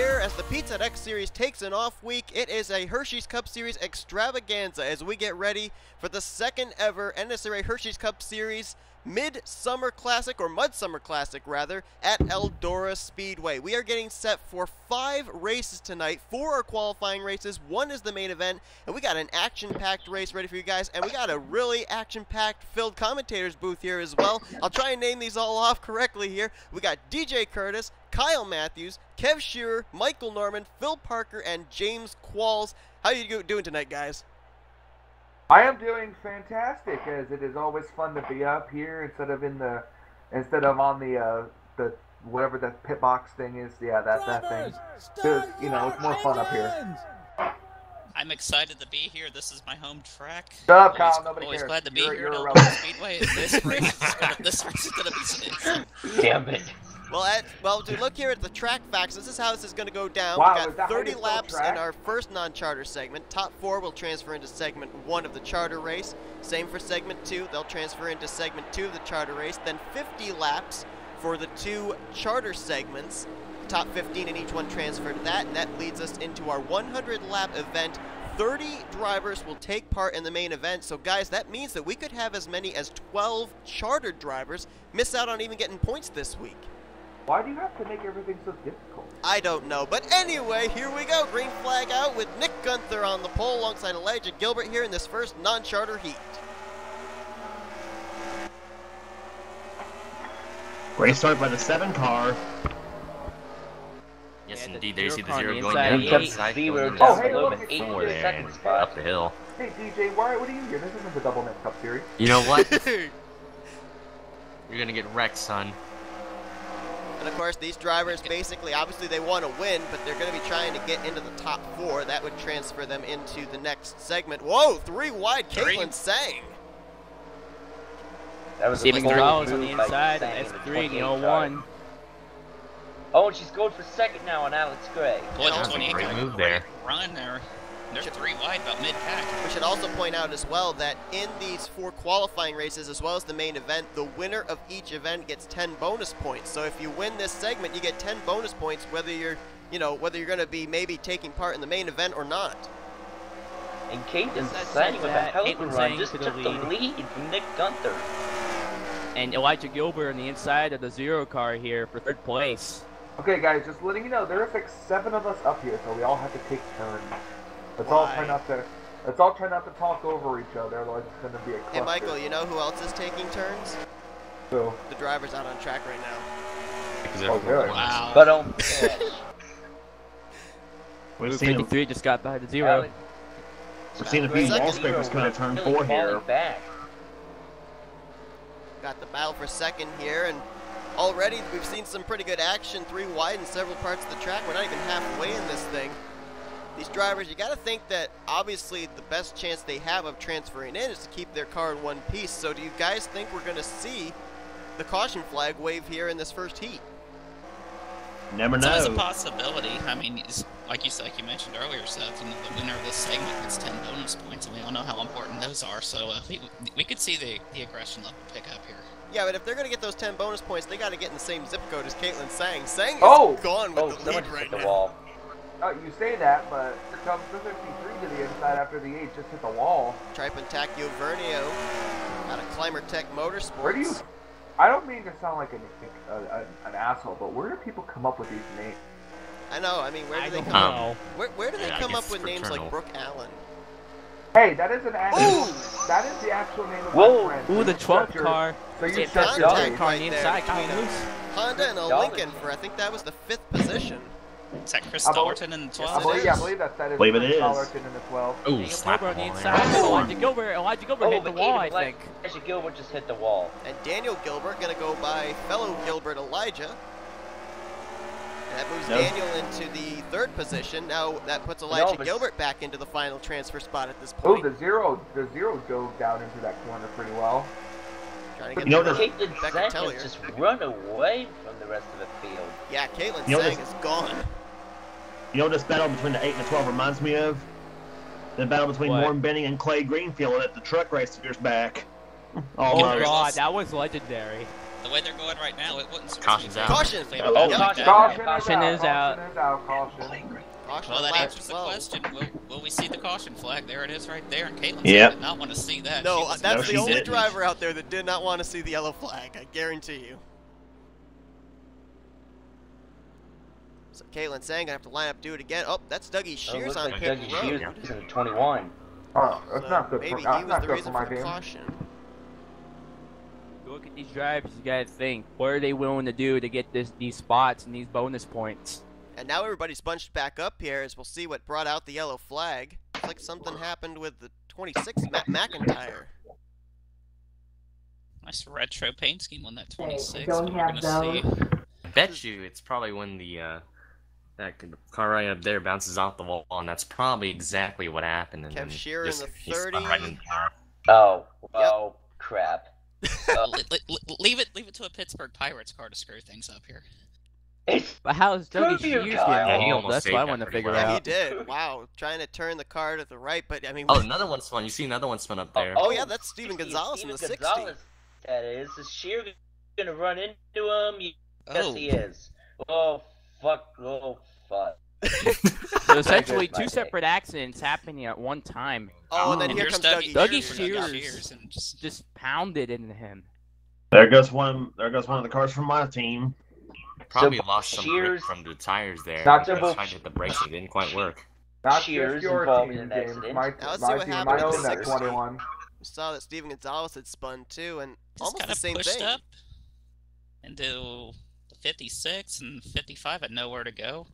here as the Pizza X Series takes an off week. It is a Hersheys Cup Series extravaganza as we get ready for the second ever NNSCRA Hersheys Cup Series Midsummer Classic, or Mudsummer Classic rather, at Eldora Speedway. We are getting set for 5 races tonight. 4 are qualifying races, 1 is the main event, and we got an action-packed race ready for you guys, and we got a really action-packed filled commentators booth here as well. I'll try and name these all off correctly here. We got DJ Curtis, Kyle Matthews, Kev Shearer, Michael Norman, Phil Parker, and James Qualls. How are you doing tonight, guys? I am doing fantastic, as it is always fun to be up here instead of on the whatever that pit box thing is. Yeah, that thing. So, you know, it's more fun up here. I'm excited to be here. This is my home track. Shut up, Kyle. Nobody always cares. Glad to be You're here at irrelevant. Eldora Speedway. This race is gonna be. Damn it. Well, to look here at the track facts, this is how this is going to go down. Wow, We is got that how 30 you spell laps track? in our first non-charter segment. Top 4 will transfer into segment 1 of the charter race. Same for segment 2. They'll transfer into segment 2 of the charter race. Then 50 laps for the 2 charter segments. Top 15 in each one transfer to that, and that leads us into our 100-lap event. 30 drivers will take part in the main event, so guys, that means that we could have as many as 12 chartered drivers miss out on even getting points this week. Why do you have to make everything so difficult? I don't know, but anyway, here we go. Green flag out with Nick Gunther on the pole alongside Elijah Gilbert here in this first non-charter heat. Great start by the 7 car. Yes, Yeah, indeed. the There you see the 0 zero going car on down the the inside, inside, zero going down Oh, hey, down look, the it's 4 the there second and spot. up the hill. Hey, DJ, what are you here? This isn't the Double Mint Cup Series. You know what? You're gonna get wrecked, son. And of course, these drivers basically, obviously they want to win, but they're going to be trying to get into the top 4. That would transfer them into the next segment. Whoa, 3 wide, Caitlin Sang. That was Steven a bold Gonzalez on the move by inside, Sang and in the S3 in 28 the car. 01. Oh, and she's going for second now on Alex Gray. Boy, That the was a 28 great got move a there. great run there. They're 3 wide, about mid-pack. We should also point out as well that in these 4 qualifying races, as well as the main event, the winner of each event gets 10 bonus points. So if you win this segment, you get 10 bonus points, whether you're going to be maybe taking part in the main event or not. And Caitlin That's Sang with a that. hell of a Caitlin run Sang just took took the the lead. lead from Nick Gunther. And Elijah Gilbert on the inside of the 0 car here for 3rd place. Okay, guys, just letting you know, there is like 7 of us up here, so we all have to take turns. Let's all try not to talk over each other, otherwise it's going to be a cluster. Hey, Michael, you know who else is taking turns? So, The drivers out on track right now. Because Oh, good. Wow. But We've Ooh, seen 53 just got by the 0. a few Second wall scrapers come out of turn 4 here. Back. Got the battle for second here, and already we've seen some pretty good action, 3 wide in several parts of the track. We're not even halfway in this thing. These drivers, you got to think that obviously the best chance they have of transferring in is to keep their car in one piece. So do you guys think we're going to see the caution flag wave here in this first heat? Never It's always a know. possibility. I mean, like you mentioned earlier, Seth, the winner of this segment gets 10 bonus points, and we all know how important those are. So we could see the aggression level pick up here. Yeah, but if they're going to get those 10 bonus points, they got to get in the same zip code as Caitlin Sang. Sang is gone with the someone lead just right hit the now. wall. you say that, but here comes the 53 to the inside after the 8 just hit the wall. Tripentacchio Vernio out of Climber Tech Motorsports. Where do you... I don't mean to sound like an asshole, but where do people come up with these names? I know, I mean, where do I they don't come know. up? Where do they Yeah, I come guess up with it's names like fraternal. Brooke Allen? Hey, that is an actual... Ooh! That is the actual name of Whoa! my friend. Ooh, So the you 12th shut your- car. So you It's shut contact your car right on the there inside, between coming loose. Honda and a Dollar. Lincoln for, I think that was the 5th position. Is that Chris I believe- Stollerton in the Yes, 12th? it I is. believe that is Believe it Chris is. Dollarton in the 12. Ooh, Daniel slap Gilbert on the him inside. there. Elijah Gilbert hit the but wall, I Caitlin think. Elijah Gilbert just hit the wall. And Daniel Gilbert going to go by fellow Gilbert Elijah. And that moves No. Daniel into the 3rd position. Now that puts Elijah but- Gilbert back into the final transfer spot at this Oh, point. the zero dove down into that corner pretty well. Trying to get You know, the there's- run. Caitlin Becca Sang Tellier. has just run away from the rest of the field. Yeah, Caitlin You know, Sang this- is gone. You know what this battle between the 8 and the 12 reminds me of? The battle between What? Norm Benning and Clay Greenfield at the truck race years back. Oh Almost. god, that was legendary. the way they're going right now, it wouldn't surprise Caution's me. out. Caution! Oh, Yep. caution. Caution is out. Caution. Caution Well, on that lap answers the 12. question. Will we see the caution flag? There it is right there. And Caitlin Yep. did not want to see that. No, She was that's No, the she only didn't. driver out there that did not want to see the yellow flag, I guarantee you. So Caitlin Sang gonna have to line up, do it again. Oh, that's Dougie Shears looks on like pit Dougie road. Shears is in the 21. Oh, that's So not good maybe for, he that's was not the good for reason my for the team. caution. You look at these drivers, you gotta think, what are they willing to do to get these spots and these bonus points? And now everybody's bunched back up here as we'll see what brought out the yellow flag. Looks like something happened with the 26 McIntyre. Nice retro paint scheme on that 26. don't but we're have gonna see. I bet you it's probably when that car right up there bounces off the wall, and that's probably exactly what happened. And Kev then Shearer in just- the he spun 30. right in the car. Oh, crap. Leave it to a Pittsburgh Pirates car to screw things up here. But how is Dougie Prove you, Shears Kyle. getting Yeah, he involved? almost That's saved what I that want to pretty figure well. Yeah, he out. did. Wow, trying to turn the car to the right, but I mean. Oh, another one spun. You see another one spun up there. Oh, yeah, that's Steven Gonzalez in the 60. Gonzalez, that is. Is Shear gonna run into him? Yes, Oh. he is. Oh, fuck. Oh, fuck. So essentially, There's my two separate accidents happening at one time. Oh, and then And here here's comes Dougie Dougie Shears. Shears. and just Just pounded into him. There goes one. There goes one of the cars from my team. Probably So lost some grip Shears- from the tires there. Not He double- tried to hit the brakes and it didn't quite work. Not Cheers just your involved team, in an James. accident. My, Now let's my see what team, happened I with own the that 60. 21. We saw that Steven Gonzalez had spun too, and just almost kind the of same pushed thing. up into the 56 and 55 had nowhere to go.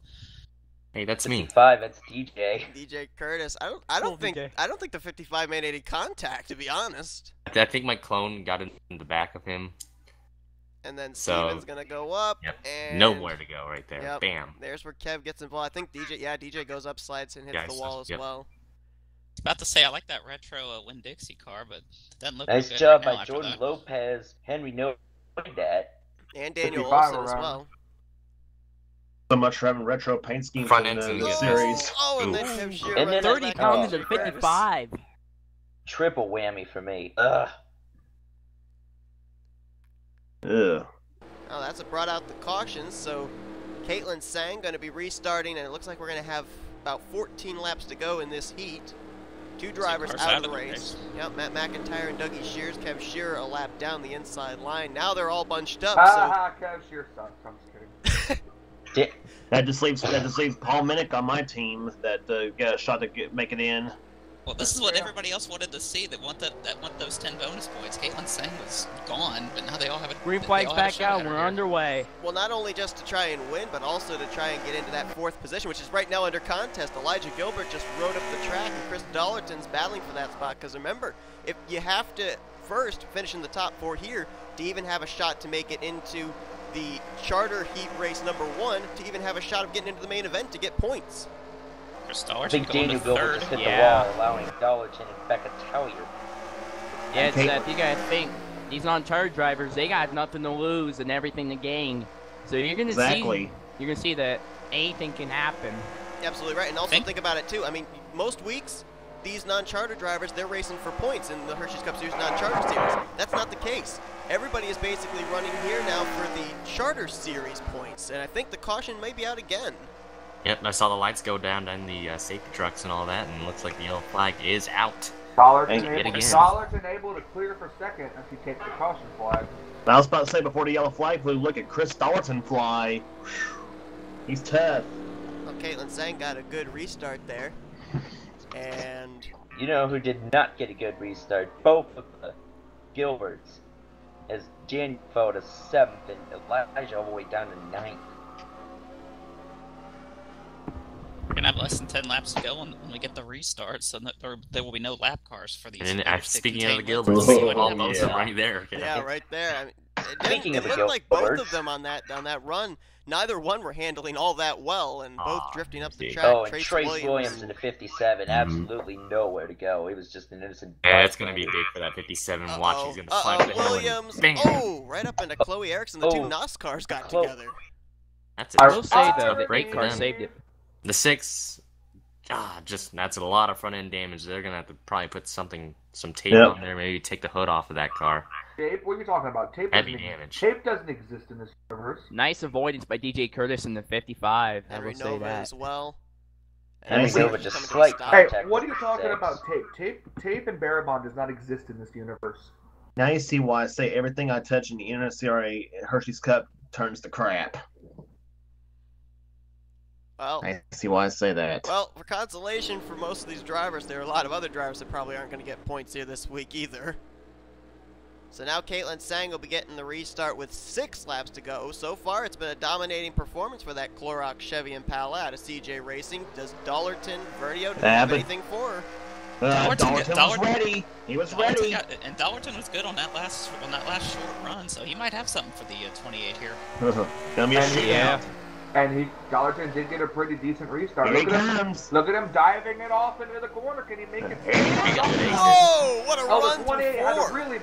Hey, that's me. 55, that's DJ. DJ Curtis. I Cool, don't think DJ. I don't think the 55 made any contact, to be honest. I think my clone got in the back of him. And then So- Steven's gonna go up. Yep. And Nowhere to go right there. Yep. Bam. There's where Kev gets involved. I think DJ goes up, slides, and hits Yeah, the he wall does, as yep. well. About to say I like that retro Winn-Dixie car, but it doesn't look Nice good job right now by after Jordan that. Lopez. Henry noted that. And Daniel 55 Olsen as around. well. So much for having retro paint schemes Front in end's the gonna get series. Oh, and then Ooh. Kev Shearer And then runs it 30 back pounds up to to Curtis. 55. Triple whammy for me. Ugh. Ugh. Oh, that's what brought out the cautions. So Caitlin Sang going to be restarting, and it looks like we're going to have about 14 laps to go in this heat. Two drivers cars out of the race. Yep, Matt McIntyre and Dougie Shears. Kev Shearer a lap down the inside line. Now they're all bunched up. Ha So ha, Kev Shear sucks. I'm just kidding. That just leaves Paul Minnick on my team that got a shot to make it in. Well, this is what everybody else wanted to see. That want those 10 bonus points. Caitlin Sang was gone, but now they all have a Green they flag's all have a back shot out. at her We're here. underway. well, not only just to try and win, but also to try and get into that fourth position, which is right now under contest. Elijah Gilbert just rode up the track, and Chris Dollarton's battling for that spot. Because remember, if you have to first finish in the top four here to even have a shot to make it into the charter heat race number 1, to even have a shot of getting into the main event to get points. Chris I Dollarton think going Daniel to Gilbert third. just hit Yeah. the wall, allowing Dollarton and Becca Tellier. Yeah, it's Okay. that you gotta think. These on-charge drivers, they got nothing to lose and everything to gain. So you're gonna Exactly. see that anything can happen. Absolutely right, and also think about it too. I mean, most weeks, these non-charter drivers, they're racing for points in the Hershey's Cup Series non-charter series. That's not the case. Everybody is basically running here now for the charter series points, and I think the caution may be out again. Yep, I saw the lights go down in the safety trucks and all that, and it looks like the yellow flag is out. Dollarton Yet able, again. Dollarton able to clear for second if he takes the caution flag. I was about to say before the yellow flag flew, look at Chris Dollarton fly. He's tough. Well, Caitlin Sang got a good restart there, and You know who did not get a good restart? Both of the Gilberts. As Jan fell to 7th and Elijah all the way down to 9th. We're gonna have less than 10 laps to go when we get the restart, so that there will be no lap cars for these. And then, interstate speaking of the containment. Gilberts, We'll see what all happens. those are right there. Okay. yeah, right there. I mean, Speaking it of the looked like both of Gilberts. them on that run. Neither one were handling all that well, and both Aw, drifting up the indeed. track. Oh, and Trace Williams in the 57. Absolutely nowhere to go. It was just an innocent. Yeah, it's gonna be big for that 57 watch. He's gonna fly to the hill and Williams. bam. Oh, right up into Chloe Erickson. The two Oh. NOS cars got Chloe- together. That's I a will say though, tough the break eight for car them. saved it. The 6, that's a lot of front end damage. They're gonna have to probably put some tape Yep. on there, maybe take the hood off of that car. Tape? What are you talking about? Heavy damage. Tape doesn't exist in this universe. Nice avoidance by DJ Curtis in the 55. I Henry will say Nova that. as well. Henry And Nova just coming to a slight stop. Hey, contact. what are you talking 6. about? Tape and Barabon does not exist in this universe. Now you see why I say everything I touch in the NNSCRA Hershey's Cup turns to crap. Well, I see why I say that. well, for consolation for most of these drivers, there are a lot of other drivers that probably aren't going to get points here this week either. So now Caitlin Sang will be getting the restart with 6 laps to go. So far, it's been a dominating performance for that Clorox Chevy Impala out of CJ Racing. Does Dollarton, Vernio, do they have anything for her? Dollarton was ready. He was ready. And Dollarton was good on that last short run, so he might have something for the 28 here. Gonna be a shootout. And Dollarton did get a pretty decent restart. Here he comes. Look at him diving it off into the corner. Can he make it? Oh, what a run the 28 through had 4. to really,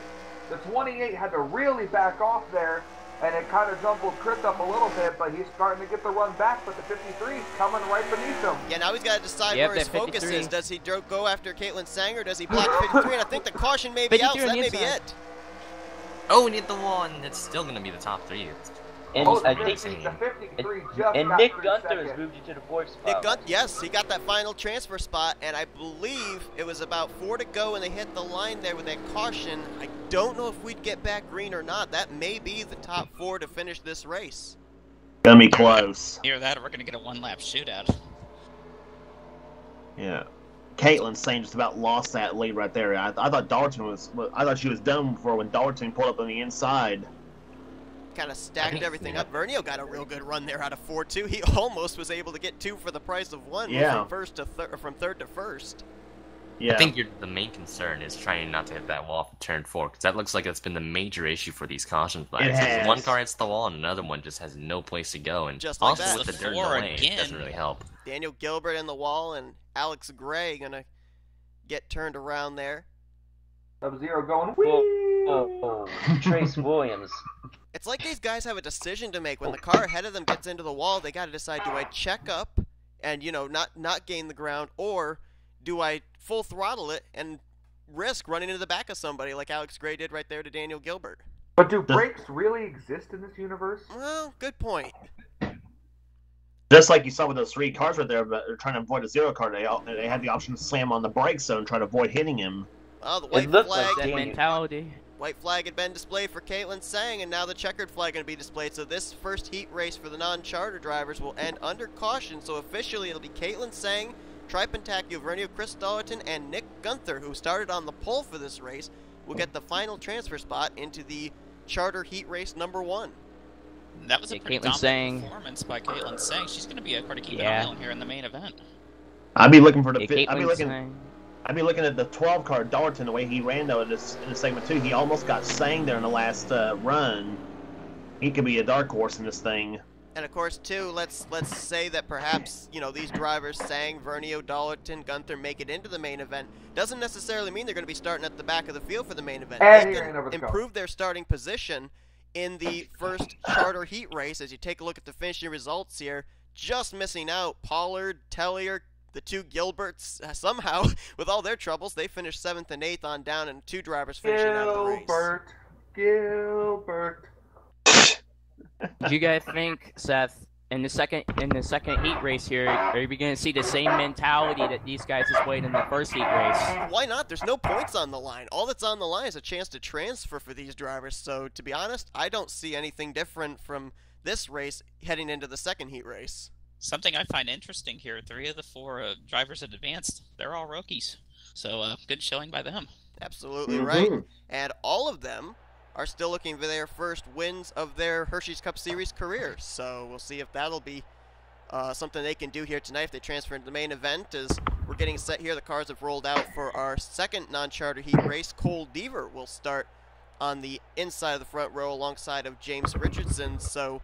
the 28 had to really back off there, and it kind of jumbled Chris up a little bit. But he's starting to get the run back. But the 53 is coming right beneath him. Yeah, now he's got to decide Yep, where his that focus 53. is. Does he go after Caitlin Sang, or does he block 53? And I think the caution may be out, so 53 that on may the be inside. it. Oh, and hit the wall, and it's still gonna be the top 3. And Oh, the I think 53 just and got Nick through Gunther second. has moved into the 4th spot. Nick Gunther, yes, he got that final transfer spot, and I believe it was about 4 to go, and they hit the line there with that caution. I don't know if we'd get back green or not. That may be the top 4 to finish this race. Gonna be close. Either that or we're going to get a one-lap shootout. Yeah. Caitlin Sane just about lost that lead right there. I thought Dollarton was. I thought she was done before when Dollarton pulled up on the inside. Kind of stacked everything up. Vernio got a real good run there out of 4 too. He almost was able to get 2 for the price of 1. Yeah. From third to first. Yeah. I think the main concern is trying not to hit that wall for turn 4, because that looks like that's been the major issue for these caution flags. It has. One car hits the wall, and another one just has no place to go. And Just like also that. with the The dirt in the 4 way, it again. doesn't really help. Daniel Gilbert in the wall, and Alex Gray gonna get turned around there. Sub-Zero going, whee! Oh, Trace Williams. It's like these guys have a decision to make. When the car ahead of them gets into the wall, they got to decide, do I check up and, not gain the ground, or do I full throttle it and risk running into the back of somebody like Alex Gray did right there to Daniel Gilbert? But do brakes really exist in this universe? Well, good point. Just like you saw with those 3 cars right there, but they're trying to avoid a 0 car. They had the option to slam on the brake zone and try to avoid hitting him. Well, the It white looked flag, like That Daniel- mentality. white flag had been displayed for Caitlin Sang, and now the checkered flag going to be displayed. So this first heat race for the non-charter drivers will end under caution. So officially, it'll be Caitlin Sang, Tripentacchio, Vernio, Chris Dollarton, and Nick Gunther, who started on the pole for this race, will get the final transfer spot into the charter heat race number 1. That was a Yeah, pretty Caitlin dominant Sang. performance by Caitlin Sang. She's going to be hard to keep Yeah. an eye on here in the main event. I'd be looking for the. Yeah, I'd be Caitlin looking. Sang. I'd be looking at the 12 car Dollarton, the way he ran though in this segment 2. He almost got Sang there in the last run. He could be a dark horse in this thing. And of course, too, let's say that perhaps these drivers, Sang, Vernio, Dollarton, Gunther, make it into the main event. Doesn't necessarily mean they're going to be starting at the back of the field for the main event. And They he ran over can the improve their starting position in the first charter heat race. As you take a look at the finishing results here, just missing out Pollard, Tellier, the 2 Gilberts. Somehow, with all their troubles, they finished 7th and 8th on down, and 2 drivers finishing out of the race. Gilbert. Do you guys think, Seth, in the second heat race here, are we going to see the same mentality that these guys displayed in the first heat race? Why not? There's no points on the line. All that's on the line is a chance to transfer for these drivers. So, to be honest, I don't see anything different from this race heading into the second heat race. Something I find interesting here, 3 of the 4 drivers that advanced, they're all rookies. So good showing by them. Absolutely right. And all of them are still looking for their first wins of their Hershey's Cup Series careers. So we'll see if that'll be something they can do here tonight if they transfer into the main event. As we're getting set here, the cars have rolled out for our second non-charter heat race. Cole Deaver will start on the inside of the front row alongside of James Richardson. So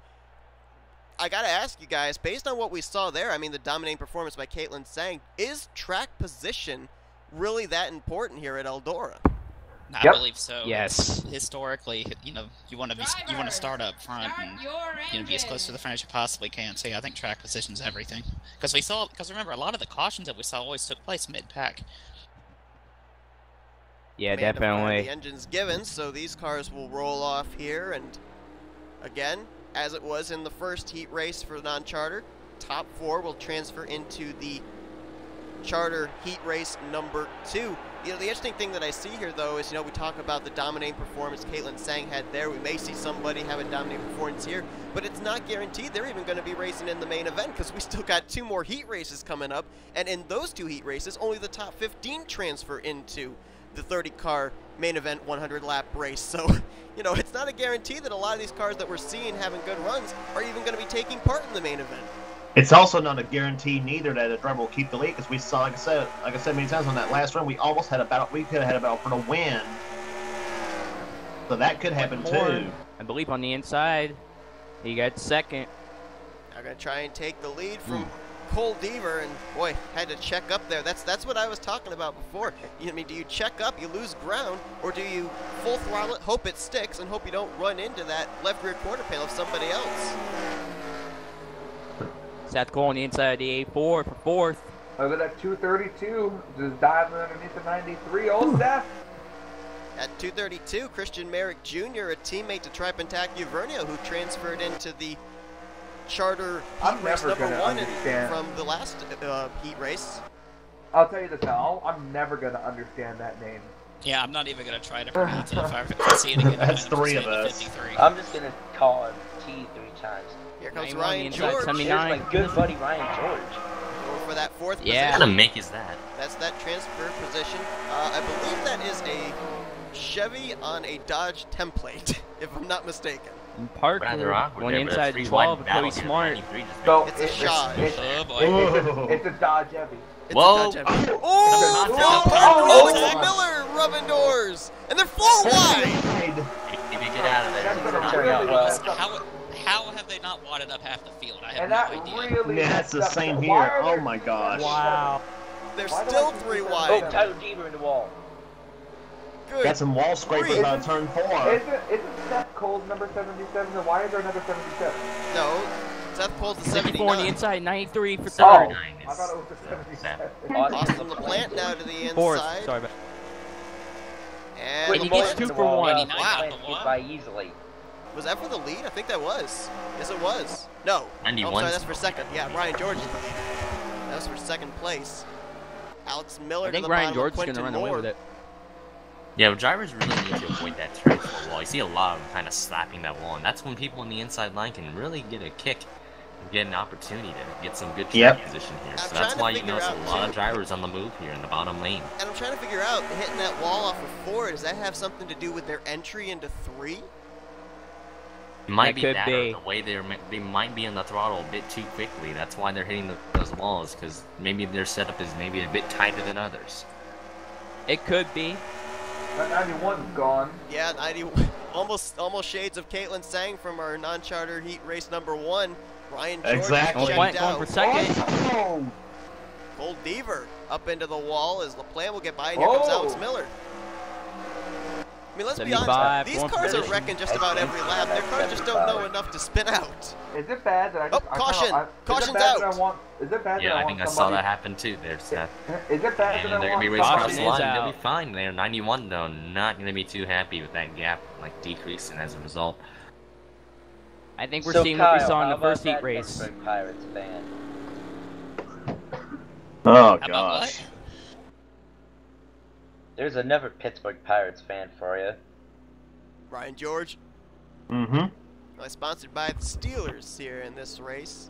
I got to ask you guys, based on what we saw there, I mean, the dominating performance by Caitlin Sang, is track position really that important here at Eldora? I believe so. Yes. Historically, you want to start up front and be as close to the finish as you possibly can. So yeah, I think track position's everything. Because remember, a lot of the cautions that we saw always took place mid-pack. Yeah, command to fire definitely. the engines given, so these cars will roll off here, and again, as it was in the first heat race for non-charter, top 4 will transfer into the charter heat race number 2. The interesting thing that I see here, though, is, we talk about the dominating performance Caitlin Sang had there. We may see somebody have a dominating performance here, but it's not guaranteed they're even going to be racing in the main event, because we still got 2 more heat races coming up, and in those 2 heat races, only the top 15 transfer into the 30-car main event 100-lap race. So, it's not a guarantee that a lot of these cars that we're seeing having good runs are even going to be taking part in the main event. It's also not a guarantee neither that a driver will keep the lead, because we saw, like I said many times on that last run, we almost had a battle. We could have had a battle for the win. So that could happen too. I believe on the inside, he got second. I'm gonna try and take the lead from Cole Deaver, and boy, had to check up there. That's what I was talking about before. Do you check up, you lose ground, or do you full throttle it, hope it sticks, and hope you don't run into that left rear quarter panel of somebody else? Seth Cole on the inside of the A4 for 4th. Look at that 232, just diving underneath the 93. Old Seth. At 232, Christian Merrick Jr., a teammate to Tripentac Uvernio, who transferred into the charter heat race number 1 from the last heat race. I'll tell you this now, I'm never going to understand that name. Yeah, I'm not even going to try to pronounce it. If I see it again, That's I'm 3 just of gonna us. 53. I'm just gonna call him T 3 times. Here comes 91 Ryan inside, George. 79. Here's my good buddy Ryan George. Going for that 4th Yeah. What position. kind of make is that? That's that transfer position. I believe that is a Chevy on a Dodge template, if I'm not mistaken. And Parker Rather awkward on there, the but a inside 3 of 12 wide of battle Cody here. Smart. 93 just So It's a shot. Oh boy. It's a Dodge Chevy. It's Whoa. a Dodge Chevy. Oh! Oh! Oh! Oh! Miller rubbing doors, and they're 4 wide. If you get out of That's there, gonna Turn out really well. mess up. How have they not wadded up half the field? I have And no that idea. really Yeah, it's the messed up. same Why here. are Oh there my gosh. Wow. They're Why do still I keep 3 saying Oh, wide. that? Tyler Deaver in the wall. Good. Got some wall scrapers Three. on turn 4. Isn't Seth Cole's number 77, and why is there another 77? No, Seth Cole's the 54 on the 79. inside, 93 for 3rd. Oh, Nine I is- thought it was the 77. Austin LaPlante now to the 4th. inside. Sorry, but And he gets LaPlante- 2 for 1. Wow. Wow. By easily. Was that for the lead? I think that was. Yes, it was. No. 91. Oh, sorry, that's for second. Yeah, Ryan George is the leader. That was for second place. Alex Miller I to think the Ryan bottom George with is going to Quentin run away Moore. with it. Yeah, but drivers really need to avoid that transfer wall. You see a lot of them kind of slapping that wall, and that's when people on the inside line can really get a kick and get an opportunity to get some good track Yep. position here. I'm So trying that's to why you figure notice out, a lot too. of drivers on the move here in the bottom lane. And I'm trying to figure out, hitting that wall off of 4, does that have something to do with their entry into 3? It might That be could that be. or the way they might be on the throttle a bit too quickly. That's why they're hitting those walls, because maybe their setup is maybe a bit tighter than others. It could be. That 91's gone. Yeah, 90, almost shades of Caitlin Sang from our non-charter heat race number 1. Ryan George Exactly. checked LaPlante going out. for second. Oh! Cole Deaver up into the wall as LaPlante will get by, and here comes Oh. Alex Miller. I mean, let's be 75, honest, these going for cars are position. wrecking just about every lap. Their cars just don't know enough to spin out. Is it bad that I just... Oh, caution. Is Caution's it bad out. That I want, is it bad Yeah, that I I want think I saw somebody... that happen too there, Seth. Is it bad And that I they're want going to be racing across Caution the is line. out. They'll be fine there. 91, though, not going to be too happy with that gap, like, decreasing as a result. I think we're So seeing Kyle, what we saw in how the first about heat that race. Pittsburgh Pirates fan? Oh How about gosh. what? There's another Pittsburgh Pirates fan for you. Ryan George, Mm-hmm. sponsored by the Steelers here in this race.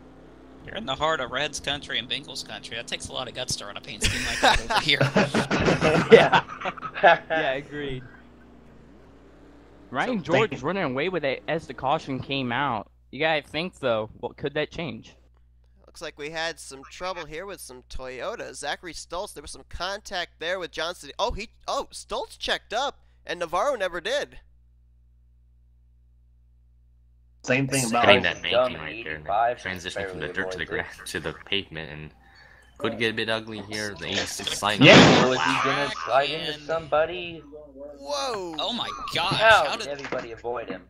You're in the heart of Reds country and Bengals country. That takes a lot of guts to run a paint scheme like that over here. Yeah. Yeah, agreed. Ryan So George thank- is running away with it as the caution came out. You gotta think though, what could that change? Looks like we had some trouble here with some Toyota. Zachary Stoltz, there was some contact there with Johnson. Oh, Stoltz checked up, and Navarro never did. Same thing about Hitting Nice. that Dumb banking right there, and 85 transitioning from the barely dirt to the avoids grass to the pavement, and could get a bit ugly here. The 86 slide. Yeah. Was he gonna slide into somebody? Whoa! Oh my gosh! How How did did everybody avoid him?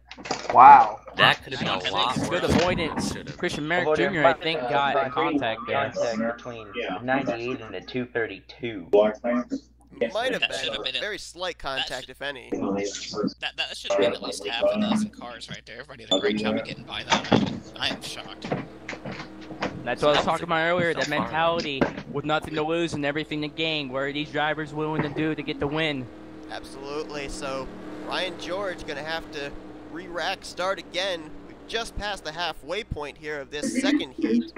Wow. That could have been a lot worse. Good avoidance. Christian Merrick Jr. I think got in contact there. Contact between 98 and a 232. Might have That should have been been very slight contact, if any. That should have been at least half a dozen cars right there. Everybody did a great job of getting by that. I am shocked. That's what I was talking about earlier, that mentality with nothing to lose and everything to gain. What are these drivers willing to do to get the win? Absolutely. So Ryan George going to have to re-rack start again. We've just passed the halfway point here of this second heat.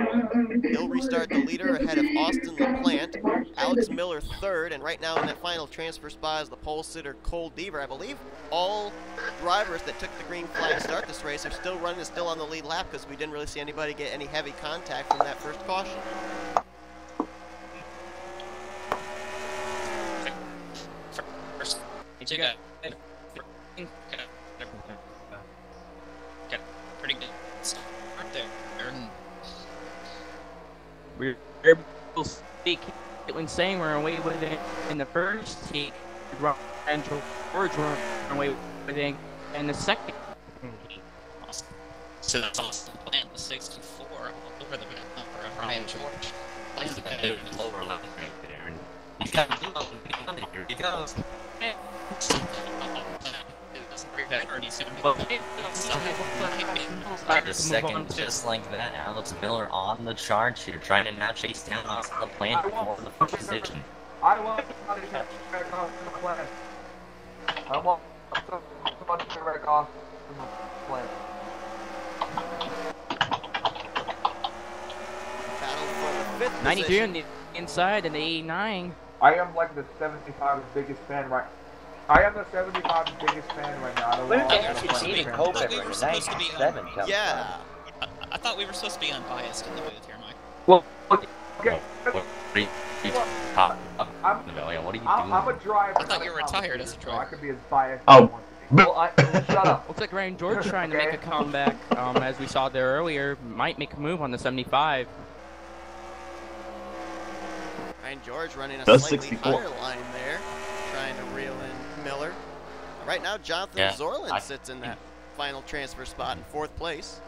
He'll restart the leader ahead of Austin LaPlante, Alex Miller third, and right now in that final transfer spot is the pole sitter Cole Deaver. I believe all drivers that took the green flag to start this race are still running, still on the lead lap, because we didn't really see anybody get any heavy contact from that first caution. You got pretty good start there. We're able to speak when saying we're away with it in the first heat. And George were away with it in the second heat. So that's also the plan, the 64 over the number of Ryan George. Plays the better lower level right there. And he's got a blue on here. He goes. Start the second just like that. Alex Miller on the charge here, trying to now chase down Austin LaPlante for the first position. I want somebody to back off the plan. I want somebody to back off the plan. Battle for the fifth 93 position. on the inside and the 89. I am like the 75's biggest fan right. I am the 75's biggest fan right now. I don't When want did to you play see the the fan. But we Co-commentators were in supposed to be 97 come Yeah. I thought we were supposed to be unbiased in the booth here, Mike. Well, okay. Pop up. I'm, What are you doing? I'm a driver. I thought you were retired as a so I driver. could be as biased Oh. as I want to be. Well, shut up. Looks like Ryan George trying to make a comeback, as we saw there earlier. Might make a move on the 75. Ryan George running a Does slightly 64. higher line there, trying to reel in Miller. Right now, Jonathan Zorlin sits in that final transfer spot in fourth place.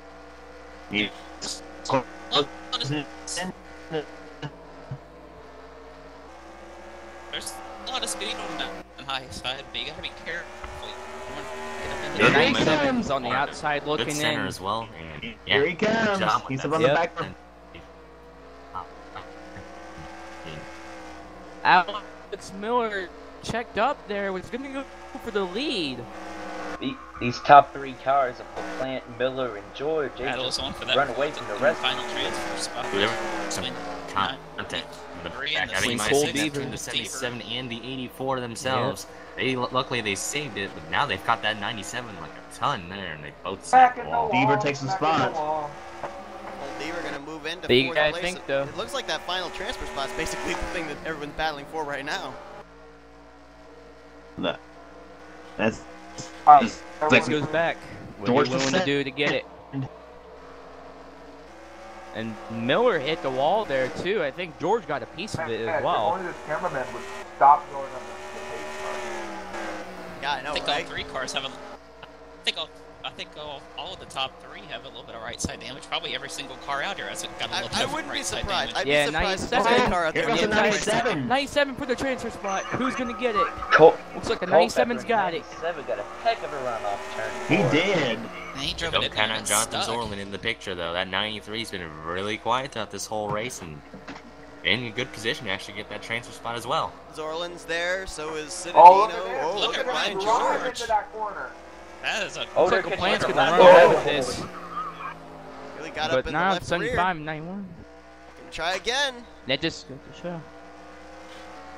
Yeah. There's a lot of speed on that high side, but you gotta be careful. Good Nice momentum. Sims on the outside Good looking center in. as well. And, yeah, Here he good comes. job with He's that. up on the Yep. back. Alex Miller checked up there, was going to go for the lead. These top three cars of LaPlante, Miller, and George, they Battles just on for that run away from the rest. final transfer spot. Some Between content. 93 The and back, I think the my Cole 6 Deaver. between the 77 and the 84 themselves. They luckily they saved it, but now they've got that 97 like a ton there, and they both Back sat in the wall. wall. Deaver takes the back in spot. wall. Well, Deaver going to move into Big fourth guy place. think, though. It looks like that final transfer spot is basically the thing that everyone's battling for right now. No. That's This goes back. What George are you willing the to do to get it? And Miller hit the wall there too. I think George got a piece of it as If well. only this cameraman would stop going on the pace Yeah, I know, I think right? all three cars have a. I think all of the top three have a little bit of right side damage. Probably every single car out here has got a little bit I of wouldn't be right side surprised. damage. I'd Yeah, be surprised if 97. there's any car out Here there. comes the getting that right side. 97. 97 for the transfer spot. Who's gonna get it? Cole, Looks like the 97's got it. 97 got a heck of a run off turn. He four. did. And he drove Don't it count down on and Jonathan stuck. Zorlin in the picture though. That 93's been really quiet throughout this whole race and in a good position to actually get that transfer spot as well. Zorlin's there, so is Citadino. Oh, look at this. Oh, Look look at at Ryan Ryan George. George. into that corner. That is a. Oh, Looks they're like the getting plan's like gonna a run lap. away with this. Really got But up in the now left rear. 75 and 91. Can try again. That just goes to show.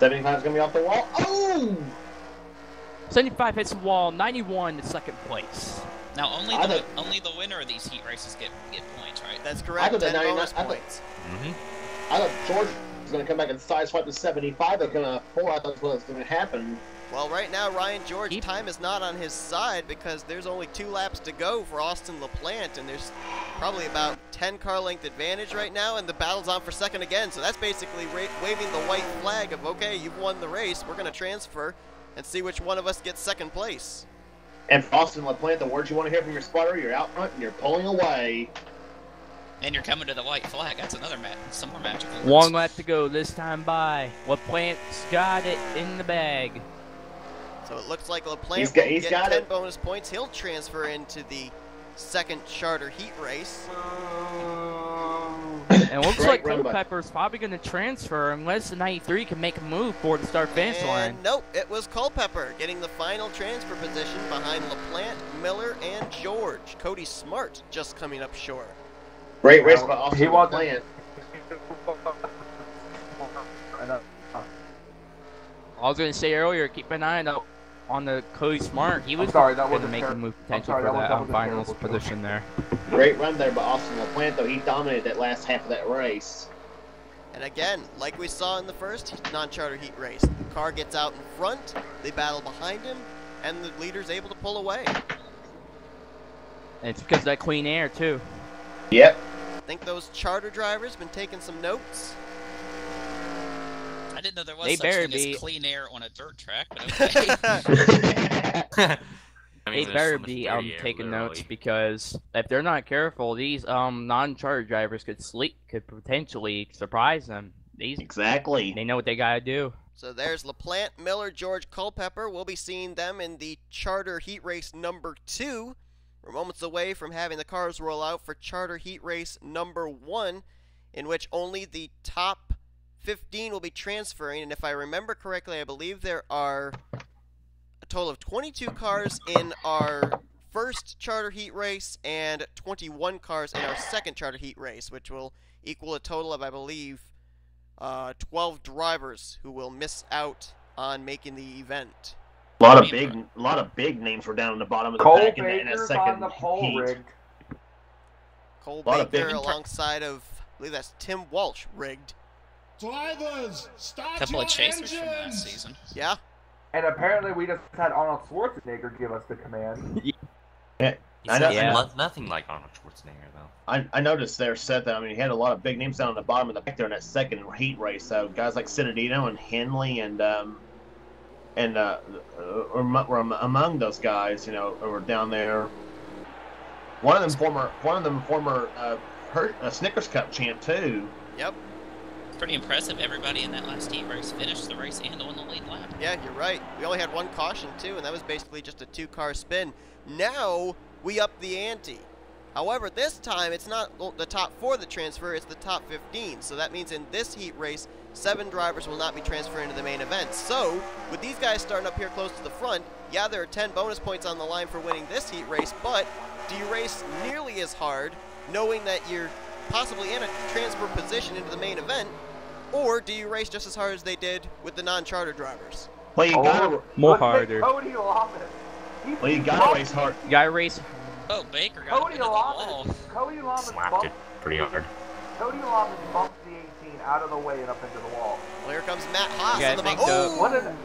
75's gonna be off the wall. Oh! 75 hits the wall. 91 is second place. Now I thought- only the winner of these heat races get points, right? That's I correct. thought the 10 bonus 99 points. I thought George was gonna come back and sideswipe the 75. They're gonna 4. I thought that's what was gonna happen. Well, right now, Ryan George, time is not on his side because there's only 2 laps to go for Austin LaPlante, and there's probably about 10 car length advantage right now, and the battle's on for second again. So that's basically waving the white flag of, okay, you've won the race. We're going to transfer and see which one of us gets second place. And for Austin LaPlante, the words you want to hear from your spotter, you're out front and you're pulling away. And you're coming to the white flag. That's another some more magical words. One lap to go this time by. LaPlante's got it in the bag. So it looks like LaPlante He's will got get 10 it. bonus points. He'll transfer into the second charter heat race. And it looks like Great run by- Culpepper's probably going to transfer unless the 93 can make a move for the start-finish line. And nope, it was Culpepper getting the final transfer position behind LaPlante, Miller, and George. Cody Smart just coming up short. Great race by Austin He wasn't- LaPlante. I was going to say earlier, keep an eye on the Cody Smart. He was sorry, that going to wasn't make a fair. move I'm potentially sorry, for that that was a finals terrible joke. position there. Great run there by Austin LaPlante, though. He dominated that last half of that race. And again, like we saw in the first non-charter heat race, the car gets out in front, they battle behind him, and the leader's able to pull away. And it's because of that clean air, too. Yep. I think those charter drivers been taking some notes. I didn't know there was They such better thing be. as clean air on a dirt track, but okay. I mean, They there's better so much be dirty air, taking notes literally. because if they're not careful, these non-charter drivers could potentially surprise them. They Exactly. know what they gotta do. So there's LaPlante, Miller, George, Culpepper. We'll be seeing them in the charter heat race number 2. We're moments away from having the cars roll out for charter heat race number 1, in which only the top 15 will be transferring. And if I remember correctly, I believe there are a total of 22 cars in our first charter heat race and 21 cars in our second charter heat race, which will equal a total of, I believe, 12 drivers who will miss out on making the event. A lot of big names were down in the bottom of the Cole pack in that Baker's second on the pole heat. rigged. Cole Lot of Baker big- alongside of, I believe that's Tim Walsh, rigged. Drivers, start A couple your of chasers from last engines. season. Yeah. And apparently we just had Arnold Schwarzenegger give us the command. He's I know- nothing like Arnold Schwarzenegger, though. I noticed there, Seth, that, I mean, he had a lot of big names down on the bottom of the pack there in that second heat race. So guys like Citadino and Henley were among those guys, you know, who were down there. One of them former Snickers Cup champ too. Yep. Pretty impressive. Everybody in that last heat race finished the race and on the lead lap. Yeah, you're right. We only had one caution, too, and that was basically just a 2-car spin. Now, we up the ante. However, this time, it's not the top 4 that transfer, it's the top 15. So that means in this heat race, 7 drivers will not be transferring to the main event. So, with these guys starting up here close to the front, yeah, there are 10 bonus points on the line for winning this heat race, but do you race nearly as hard, knowing that you're possibly in a transfer position into the main event, or do you race just as hard as they did with the non-charter drivers? Well, you gotta, More Look at harder. Cody Lamas. well, you gotta race hard. You gotta race. Oh, Baker got Cody into the wall. Lamas. Cody Lamas Slapped bumped. it pretty hard. Cody Lamas bumped the 18 out of the way and up into the wall. Well, here comes Matt Haas Yeah, I in the think oh!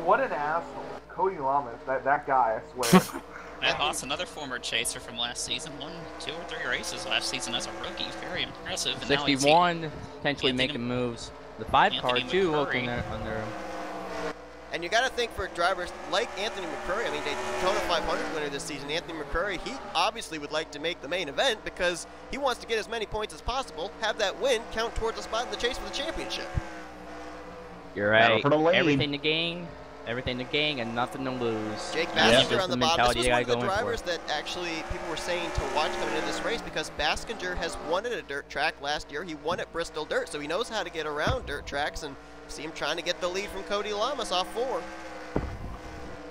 What an asshole. Cody Lamas, that guy, I swear. Matt Haas, another former chaser from last season, won 2 or 3 races last season as a rookie. Very impressive. And now he's 61, potentially Anthony- making moves. The 5-car, Anthony too, McCurry. looking under him. And you got to think for drivers like Anthony McCurry, I mean, Daytona 500 winner this season, Anthony McCurry, he obviously would like to make the main event because he wants to get as many points as possible, have that win count towards a spot in the chase for the championship. You're Battle right. for the lead. Everything to gain, and nothing to lose. Jake That's Baskinger just on the the bottom. This mentality was you one of gotta the go in for. drivers that actually people were saying to watch coming into this race because Baskinger has won at a dirt track last year. He won at Bristol Dirt, so he knows how to get around dirt tracks, and see him trying to get the lead from Cody Lamas off 4.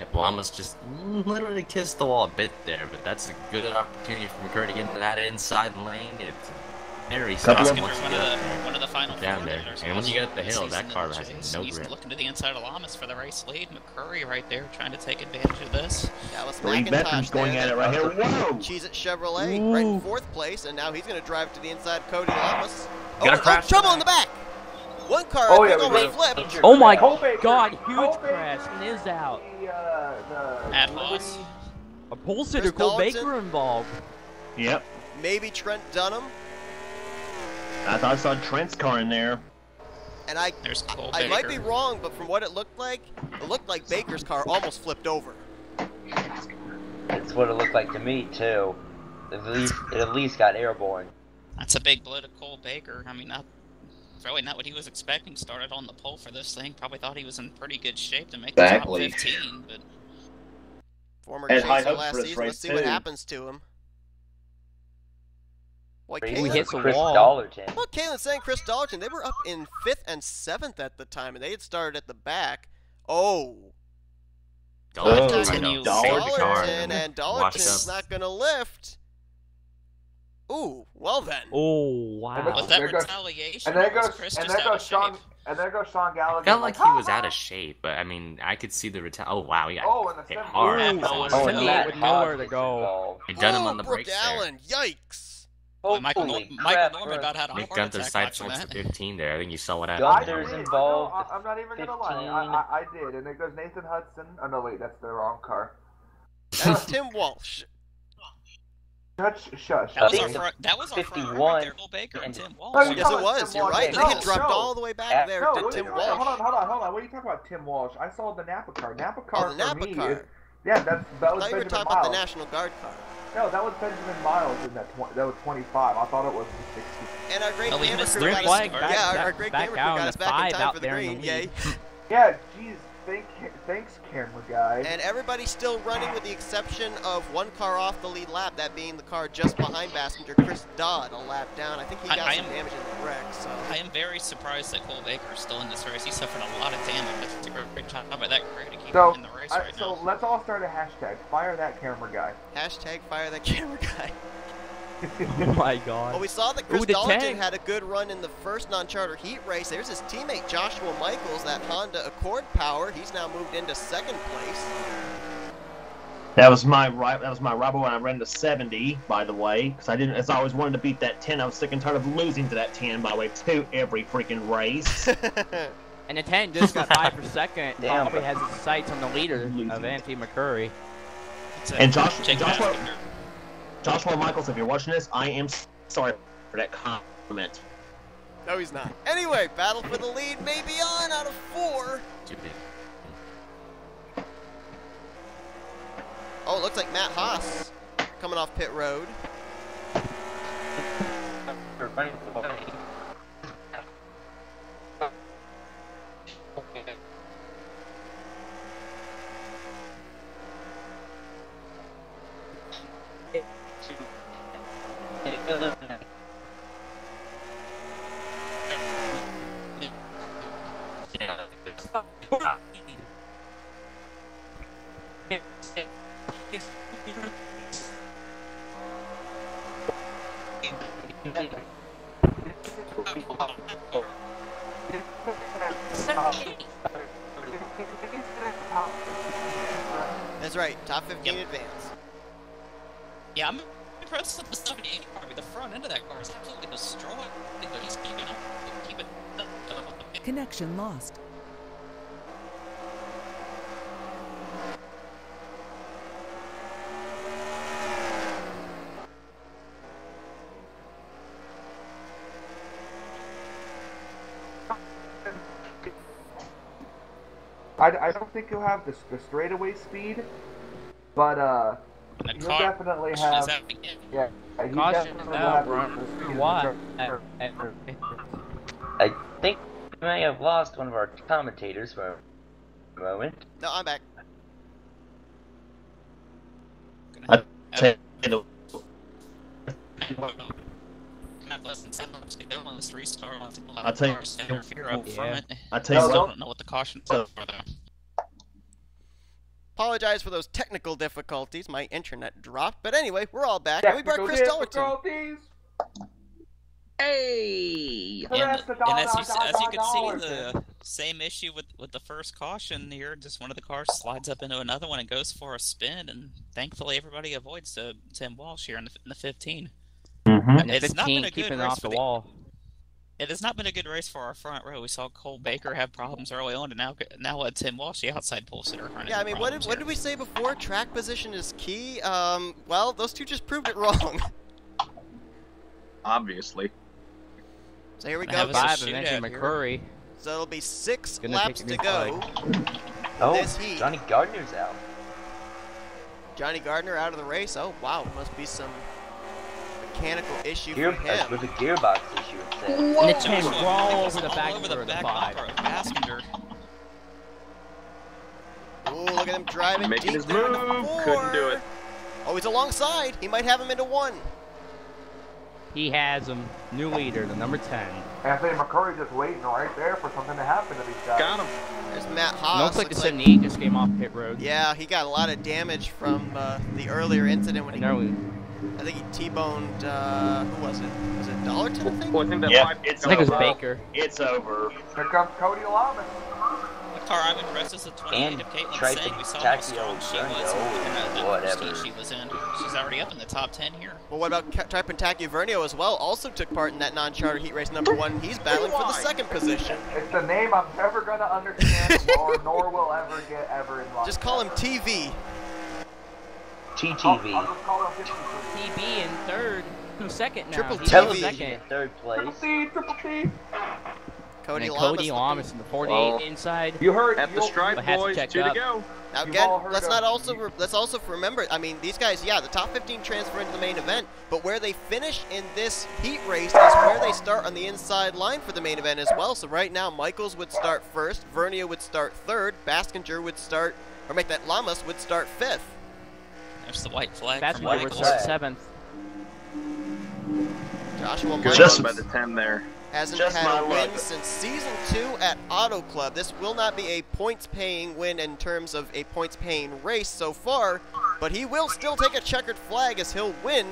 Yep, Lamas just literally kissed the wall a bit there, but that's a good opportunity for McCurry to get into that inside lane. It's very Couple soft of- once you one get of up the there. one of the final Down four there. leaders And when you get up the this hill, season that in car the has chase. no He's grip. looking to the inside of Lamas for the race lead. McCurry right there trying to take advantage of this. Dallas Three McIntosh veterans going there, at it that right here. Whoa! Cheez-It Chevrolet, right in 4th place, and now he's going to drive to the inside Cody Lamas. Gotta crash trouble in the back! One car, Oh, I think, yeah, we almost did. flipped. Oh my Cole Baker. god, huge Cole Baker, crash, and is out. At Haas. A pole sitter, Chris Cole Collinson. Baker involved. Yep. Maybe Trent Dunham, I thought I saw Trent's car in there. and I There's Cole I Baker. might be wrong, but from what it looked like Baker's car almost flipped over. That's what it looked like to me too. It at least got airborne. That's a big blow to Cole Baker. I mean, probably not what he was expecting. Started on the pole for this thing. Probably thought he was in pretty good shape to make the top 15, but Former And high chaser hopes last for this season. Let's race, see what too. happens to him. Boy, He hits the Chris wall. Dollarton. Well, Caitlin's saying Chris Dalton. They were up in 5th and 7th at the time, and they had started at the back. Oh. Continue. Dollarton, and Washed Dollarton's up. not going to lift. Ooh, well then. Oh, wow. Was that There goes- retaliation? And there or was goes Chris and just there out goes of Sean shape? and there goes Sean Gallagher. Felt like he was out of shape, but I mean, I could see the oh wow, he got Oh, and the hit 70. hard. Ooh, That was oh, Oh, and and Matt Matt with nowhere Hodge to gets go. involved. He done him Oh, on the Brooke brakes there. Allen, yikes. Michael Holy Norman crap, about had a Nick heart Gunther attack side watching slopes to that. 15 there. I think you saw what I happened. Gunther's did. involved. No, I'm not even gonna lie. 15. I did, and there goes Nathan Hudson. Oh no, wait, that's the wrong car. That's Tim Walsh. Shush. That was think our the front. That was our front row 51 right there. Cole Baker and and- Tim Walsh. No, you're Yes, talking it about was. Tim You're Walsh. right. No, They had dropped no. all the way back At- there No, to what Tim are you- Walsh. hold on. What are you talking about, Tim Walsh? I saw the Napa car. Napa Oh, car the for Napa me car. is yeah. That I was thought you were Benjamin talking about the Miles. National Guard car. No, that was Benjamin Miles in that that was 25. I thought it was 60. And our great Oh, we camera missed crew the got flag us. back- Yeah, our great back camera crew out got in us the back in 5 time out for the there in green. the Yay. lead. Yeah, geez, thanks, camera guy. And everybody's still running with the exception of one car off the lead lap, that being the car just behind passenger Chris Dodd, a lap down. I think he got I some am- damage in the wreck. So I am very surprised that Cole Baker is still in this race. He suffered a lot of damage. That's a great job by that crew to keep him in the race right so now. let's all start a hashtag. Fire that camera guy. hashtag fire that camera guy. Oh my god. Well, we saw that Chris Ooh, the Dalton tank. had a good run in the first non-charter heat race. There's his teammate Joshua Michaels, that Honda Accord power. He's now moved into 2nd place. That was my rival when I ran the 70, by the way, because as I always wanted to beat that 10. I was sick and tired of losing to that 10, by the way, to every freaking race. And the 10 just got by for second. Damn. Probably has his sights on the leader of Anthony McCurry. And Check Joshua Michaels, if you're watching this, I am sorry for that comment. No, he's not. Anyway, battle for the lead may be on out of 4. Too big. Oh, it looks like Matt Haas coming off pit road. That's right, top 15 advance. Yeah, I'm impressed with the 78 car. The front end of that car is absolutely destroyed. But he's keeping up. Keeping up. Connection lost. I don't think he'll have the straightaway speed, but And the he'll car definitely is have. out again. Yeah, he Caution definitely is will out, have bro. the speed. What? I think we may have lost one of our commentators for a moment. No, I'm back. I'd say Not less than 7 laps to go on this restart. I'll tell you- Interfere up Yeah. front. I I tell you still what, don't know what the cautions are though. Apologize for those technical difficulties. My internet dropped. But anyway, we're all back. And we brought Chris Dollarton. Difficulties. Hey! And as you can see, Dollarton. the same issue with the first caution here. Just one of the cars slides up into another one and goes for a spin, and thankfully everybody avoids Tim Walsh here in the 15. And the It's not been 15 a good keeping race off for the wall. It has not been a good race for our front row. We saw Cole Baker have problems early on, and now Tim Walsh, the outside pole sitter, running. Yeah, I mean, what did we say before? Track position is key. Well, those two just proved it wrong. Obviously. So here we Gonna go. have us a 5 of shootout Anthony here. McCurry. So it'll be 6 Gonna laps take a to new go. Oh, This heat. Johnny Gardner's out. Johnny Gardner out of the race. Oh, wow. Must be some mechanical issue Gear, for him. with a gearbox issue, it said. And it's him Joshua all was over the all back over of the back 5. bumper of Passenger. Ooh, look at him driving Making deep his there in the move. 4. Couldn't do it. Oh, he's alongside. He might have him into 1. He has him. New leader, the number 10. Anthony McCurry just waiting right there for something to happen to these guys. Got him. There's Matt Haas. Looks like the 78 just came off pit road. Yeah, he got a lot of damage from the earlier incident when I think he T-boned, who was it? Was it Dollarton, I think? Well, I think that Yeah, pipe it's I think it was over. Baker. It's over. Here comes Cody Lamas. The car I'm impressed is the 28 And of Caitlin tried saying to we saw tack how the strong old she gun, was in that whatever. first heat she was in. She's already up in the top 10 here. Well, what about Tripantaki Vernio as well? Also took part in that non-charter heat race number 1. He's battling for the 2nd position. It's a name I'm never going to understand nor will ever get ever involved. Just call him TV. TTV. I'll just call him 53. TB in 3rd. Who's 2nd now? Triple He's T. in Television 2nd. in 3rd place. Triple T. Cody And Lamas. Cody Lamas in the 48 Oh. inside. You heard At the stripe, But has to boys. check 2 up. to go. Now You've again, all heard let's of- also remember. I mean, these guys, yeah, the top 15 transfer into the main event, but where they finish in this heat race is where they start on the inside line for the main event as well. So right now, Michaels would start 1st, Vernio would start 3rd, Baskinger would start, or make that Lamas would start 5th. There's the white flag That's from where we're Michaels. flag. 7th. Joshua Good Michaels run by the 10 there. hasn't Just had my a win luck. since Season 2 at Auto Club. This will not be a points-paying win in terms of a points-paying race so far, but he will still take a checkered flag as he'll win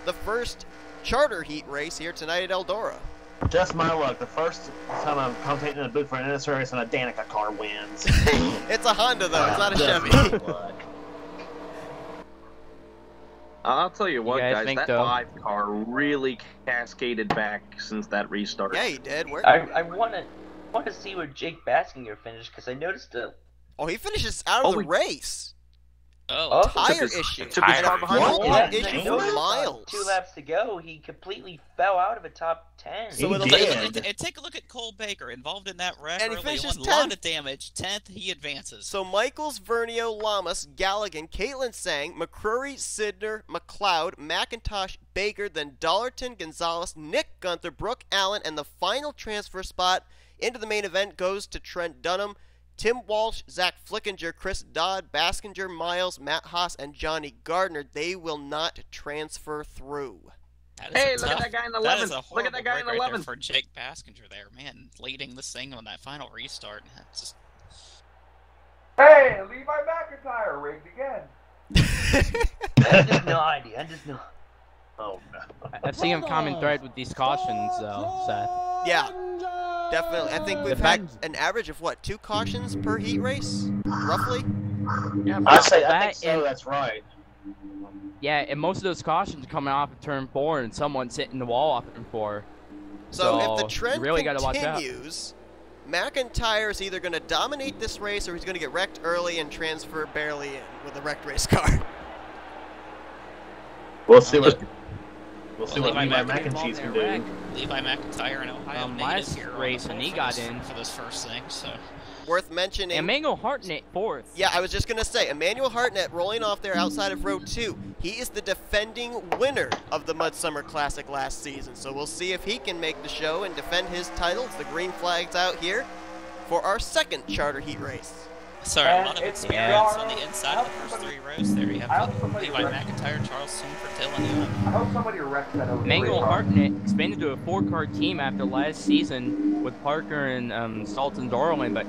the first charter heat race here tonight at Eldora. Just my luck. The first time I'm commentating in a booth for an NNSCRA race and a Danica car wins. It's a Honda, though. It's not a Just Chevy. my luck. I'll tell you what, guys guys, think, that though? 5 car really cascaded back since that restart. Yeah, he did. I want to see where Jake Baskinger finished because I noticed a Oh, he finishes out of the race. Oh, Tire his- issue. took his And car a behind the fuel wall. pump Yeah, issue I for noticed Miles. 2 laps to go, he completely fell out of a top 10. So He it'll did. And take a look at Cole Baker, involved in that wreck And he early finishes on. A lot 10th. of damage. 10th, he advances. So Michaels, Vernio, Lamas, Galligan, Caitlin Sang, McCrory, Sidner, McLeod, McIntosh, Baker, then Dollarton, Gonzalez, Nick Gunther, Brooke Allen, and the final transfer spot into the main event goes to Trent Dunham, Tim Walsh, Zach Flickinger, Chris Dodd, Baskinger, Miles, Matt Haas, and Johnny Gardner. They will not transfer through. That is Hey, a look at tough- that guy in That 11th. is a Look at horrible that guy in break right there 11th. for Jake Baskinger there, man, leading this thing on that final restart. It's just, Hey, Levi McIntyre rigged again. I just no idea. I just know. Oh no. I've seen him common thread with these cautions, though, Seth. Yeah, definitely. I think we've had an average of, what, 2 cautions per heat race, roughly? I think That so. and- That's right. Yeah, and most of those cautions coming off of turn 4 and someone's hitting the wall off of turn 4. So if So, the you trend really gotta watch out. continues, McIntyre is either going to dominate this race or he's going to get wrecked early and transfer barely in with a wrecked race car. We'll see what Levi Levi McIntyre McIntyre can do. Levi McIntyre in Ohio native last here on race the when he pole got for this- in. for this first thing, so... Worth mentioning. Emmanuel Hartnett 4th. Yeah, I was just going to say, Emmanuel Hartnett rolling off there outside of row 2. He is the defending winner of the Mudsummer Classic last season. So we'll see if he can make the show and defend his titles. The green flag's out here for our second charter heat race. Sorry, a lot of It's experience PR. on the inside of the first 3 rows there. You I hope have somebody Levi wrecks- McIntyre, Charles Sumford, Dylan Young. I hope somebody wrecks that over. Emmanuel Hartnett expanded to a 4-car team after last season with Parker and Salton Dorland, but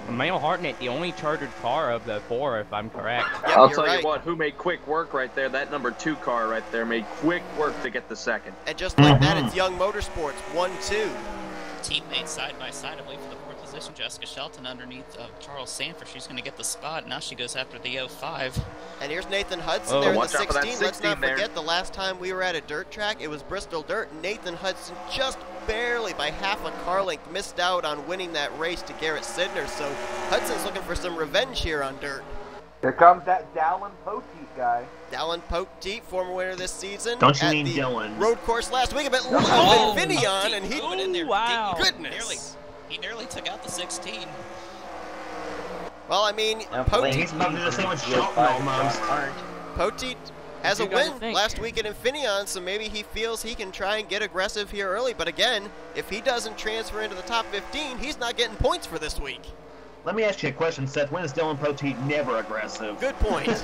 Emmanuel Hartnett, the only chartered car of the 4, if I'm correct. Yep, I'll you're tell right. you what, who made quick work right there? That number 2 car right there made quick work to get the second. And just like that, it's Young Motorsports 1-2. Teammates side by side, I believe, for the 4th position. Jessica Shelton underneath Charles Sanford. She's going to get the spot. Now she goes after the 05. And here's Nathan Hudson Oh, there in the watch out for that 16. Let's not 16 there. forget the last time we were at a dirt track, it was Bristol Dirt. Nathan Hudson just barely by half a car length missed out on winning that race to Garrett Sidner. So Hudson's looking for some revenge here on dirt. Here comes that Dallin Poteet guy. Dallin Poteet, former winner this season. Don't you at mean the Dylan? road course last week, but Oh, Finion, and he. moving in there. wow. Goodness. He nearly took out the 16. Well, I mean, Now playing Poteet, He's about to do the same with Field Shelton five almost. aren't. Poteet has a You gotta win think. last week at Infineon, so maybe he feels he can try and get aggressive here early. But again, if he doesn't transfer into the top 15, he's not getting points for this week. Let me ask you a question, Seth. When is Dylan Poteet never aggressive? Good point.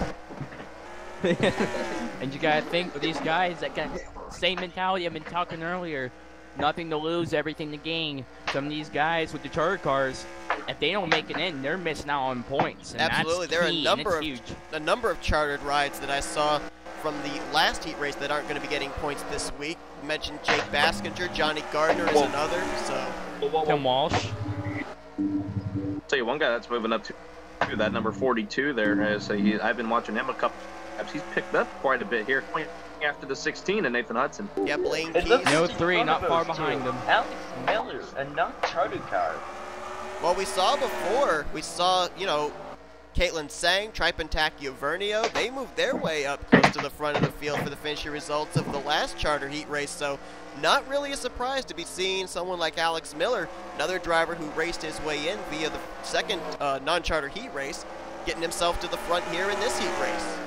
And you gotta think with these guys that got the same mentality I've been talking earlier. Nothing to lose, everything to gain. Some of these guys with the charter cars, if they don't make it in, they're missing out on points. And Absolutely, that's there are key, a number of chartered rides that I saw from the last heat race that aren't going to be getting points this week. You mentioned Jake Baskinger, Johnny Gardner is another. So Tim Walsh. Tell you one guy that's moving up to that number 42 there. I've been watching him a couple times. He's picked up quite a bit here after the 16 and Nathan Hudson. Yeah, Blaine It Keys. looks No in three, front not of far those behind two. them. Alex Miller, a non-chartered car. Well, we saw before, Caitlin Sang, Tripentak Vernio, they moved their way up close to the front of the field for the finishing results of the last charter heat race, so not really a surprise to be seeing someone like Alex Miller, another driver who raced his way in via the second non-charter heat race, getting himself to the front here in this heat race.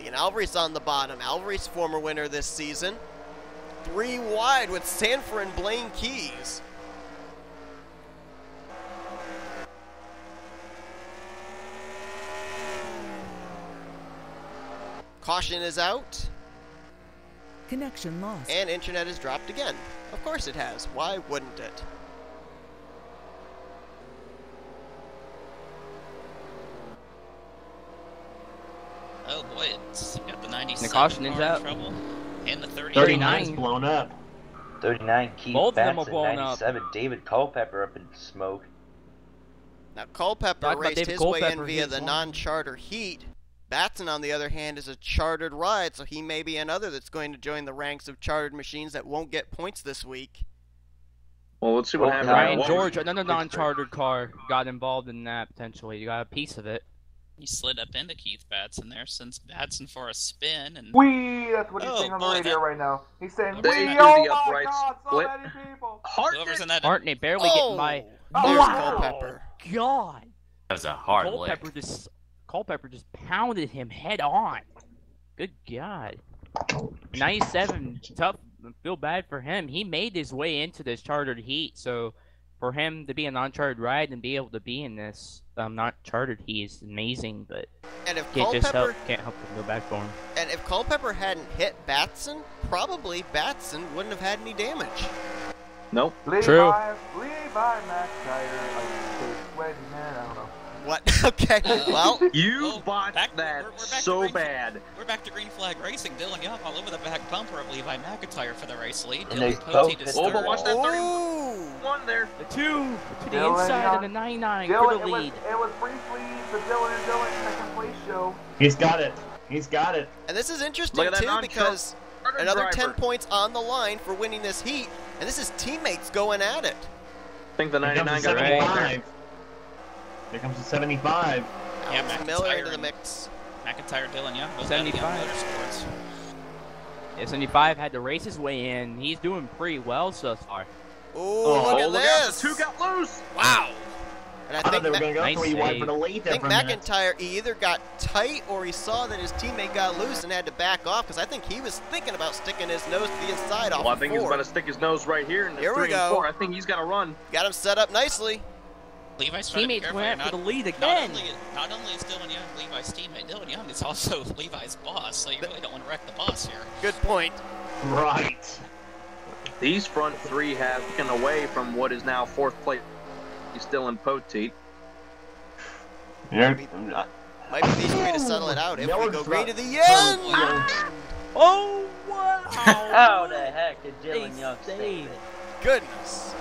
Ian Alvarez on the bottom. Alvarez, former winner this season. 3 wide with Sanford and Blaine Keys. Caution is out. Connection lost. And internet is dropped again. Of course it has. Why wouldn't it? Oh boy, it's got the 97 The caution is car in out. trouble. And the 30. 39's blown up. 39, Keith Both of them Batson, are blown up. 97, David Culpepper up in smoke. Now Culpepper Talk about raced David his way in Culpepper, via he's the one. non-charter heat. Batson, on the other hand, is a chartered ride, so he may be another that's going to join the ranks of chartered machines that won't get points this week. Well, let's see what happens. Ryan George, another non-chartered car, got involved in that potentially. You got a piece of it. He slid up into Keith Batson there, sends Batson for a spin, and Wee! That's what he's Oh, saying on the boy, radio that- right now. He's saying, They wee! do Oh the my upright God, so split. many people! whoever's in that. Hartnett barely getting by. There's wow. Culpepper. God. That was a hard lick. Culpepper just pounded him head on. Good God. 97, tough. Feel bad for him. He made his way into this chartered heat, so for him to be a non-chartered ride and be able to be in this not chartered heat is amazing. But And if can't Culpepper help but go back for him. and if Culpepper hadn't hit Batson, probably Batson wouldn't have had any damage. Nope. True. Levi McIntyre, like, sweaty man, I don't know. What? Okay. Well, You botched back- that we're back to so green bad. We're back to green flag racing. Dylan Young all over the back bumper of Levi McIntyre for the race lead. And they Dylan both Poteet is hit Oh, but third. watch that 30 ooh. one there. The 2 to the Dylan inside Young. of the 99 Dylan, for the lead. It was briefly the Dylan and Dylan second place show. He's got it. He's got it. And this is interesting Look at that too non-chartered because another 10 driver. points on the line for winning this heat, and this is teammates going at it. I think the Here 99 comes the got right. 75. Here comes the 75. Yeah, Alex Miller McIntyre into the and- mix. McIntyre, Dylan Young, both 75. got the motorsports. Yeah, 75 had to race his way in. He's doing pretty well so far. Ooh, Oh, look at look out, this! the 2 got loose. Wow. And I I thought think they were going to go Nice 3 wide save. for the lead I there think for a minute. McIntyre either got tight or he saw that his teammate got loose and had to back off because I think he was thinking about sticking his nose to the inside off Well, I of think he's 4. about to stick his nose right here in the Here we 3 and go. 4. I think he's got to run. Got him set up nicely. Levi's trying to be Teammates careful. went here. for the lead Not again. only is Dylan Young Levi's teammate, Dylan Young is also Levi's boss, so you really don't want to wreck the boss here. Good point. Right. These front 3 have taken away from what is now 4th place. He's still in Poteet. Might be these 3 to settle it out if we Miller's go green to dropped. the end. Oh, wow. How the heck did Dylan Nice Young save. save it? Goodness.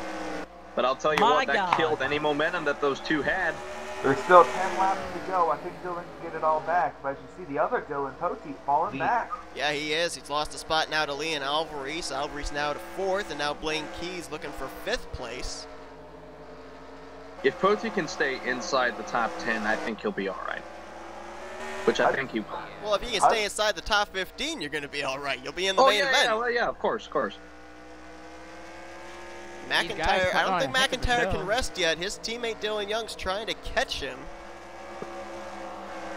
But I'll tell you My what, that God. killed any momentum that those 2 had. There's still 10 laps to go. I think Dylan can get it all back. But as you see, the other Dylan, Poteet, falling back. Yeah, he is. He's lost a spot now to Leon Alvarez. Alvarez now to 4th, and now Blaine Keys looking for 5th place. If Poteet can stay inside the top 10, I think he'll be all right. Which I think he will. Well, if you can stay inside the top 15, you're going to be all right. You'll be in the main event. Yeah, of course. guys McIntyre, put I don't on think a heck of a McIntyre show. can rest yet. His teammate Dylan Young's trying to catch him.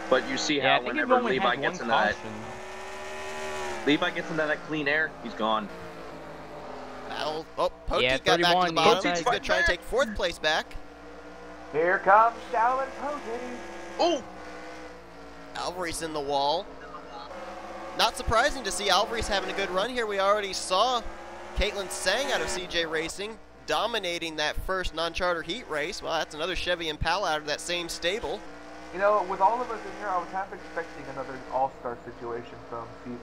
But you see Yeah, I how think whenever we've only Levi had gets one into that, caution. Levi gets into that clean air, he's gone. Battle. Oh, Poteet Yeah, got back to 31, the bottom. the He's going to try and take 4th place back. Here comes Dallin Poteet. Oh! Alvarez in the wall. Not surprising to see Alvarez having a good run here. We already saw Caitlin Sang out of CJ Racing dominating that first non-charter heat race. Well, that's another Chevy Impala out of that same stable. You know, with all of us in here, I was half expecting another all-star situation from season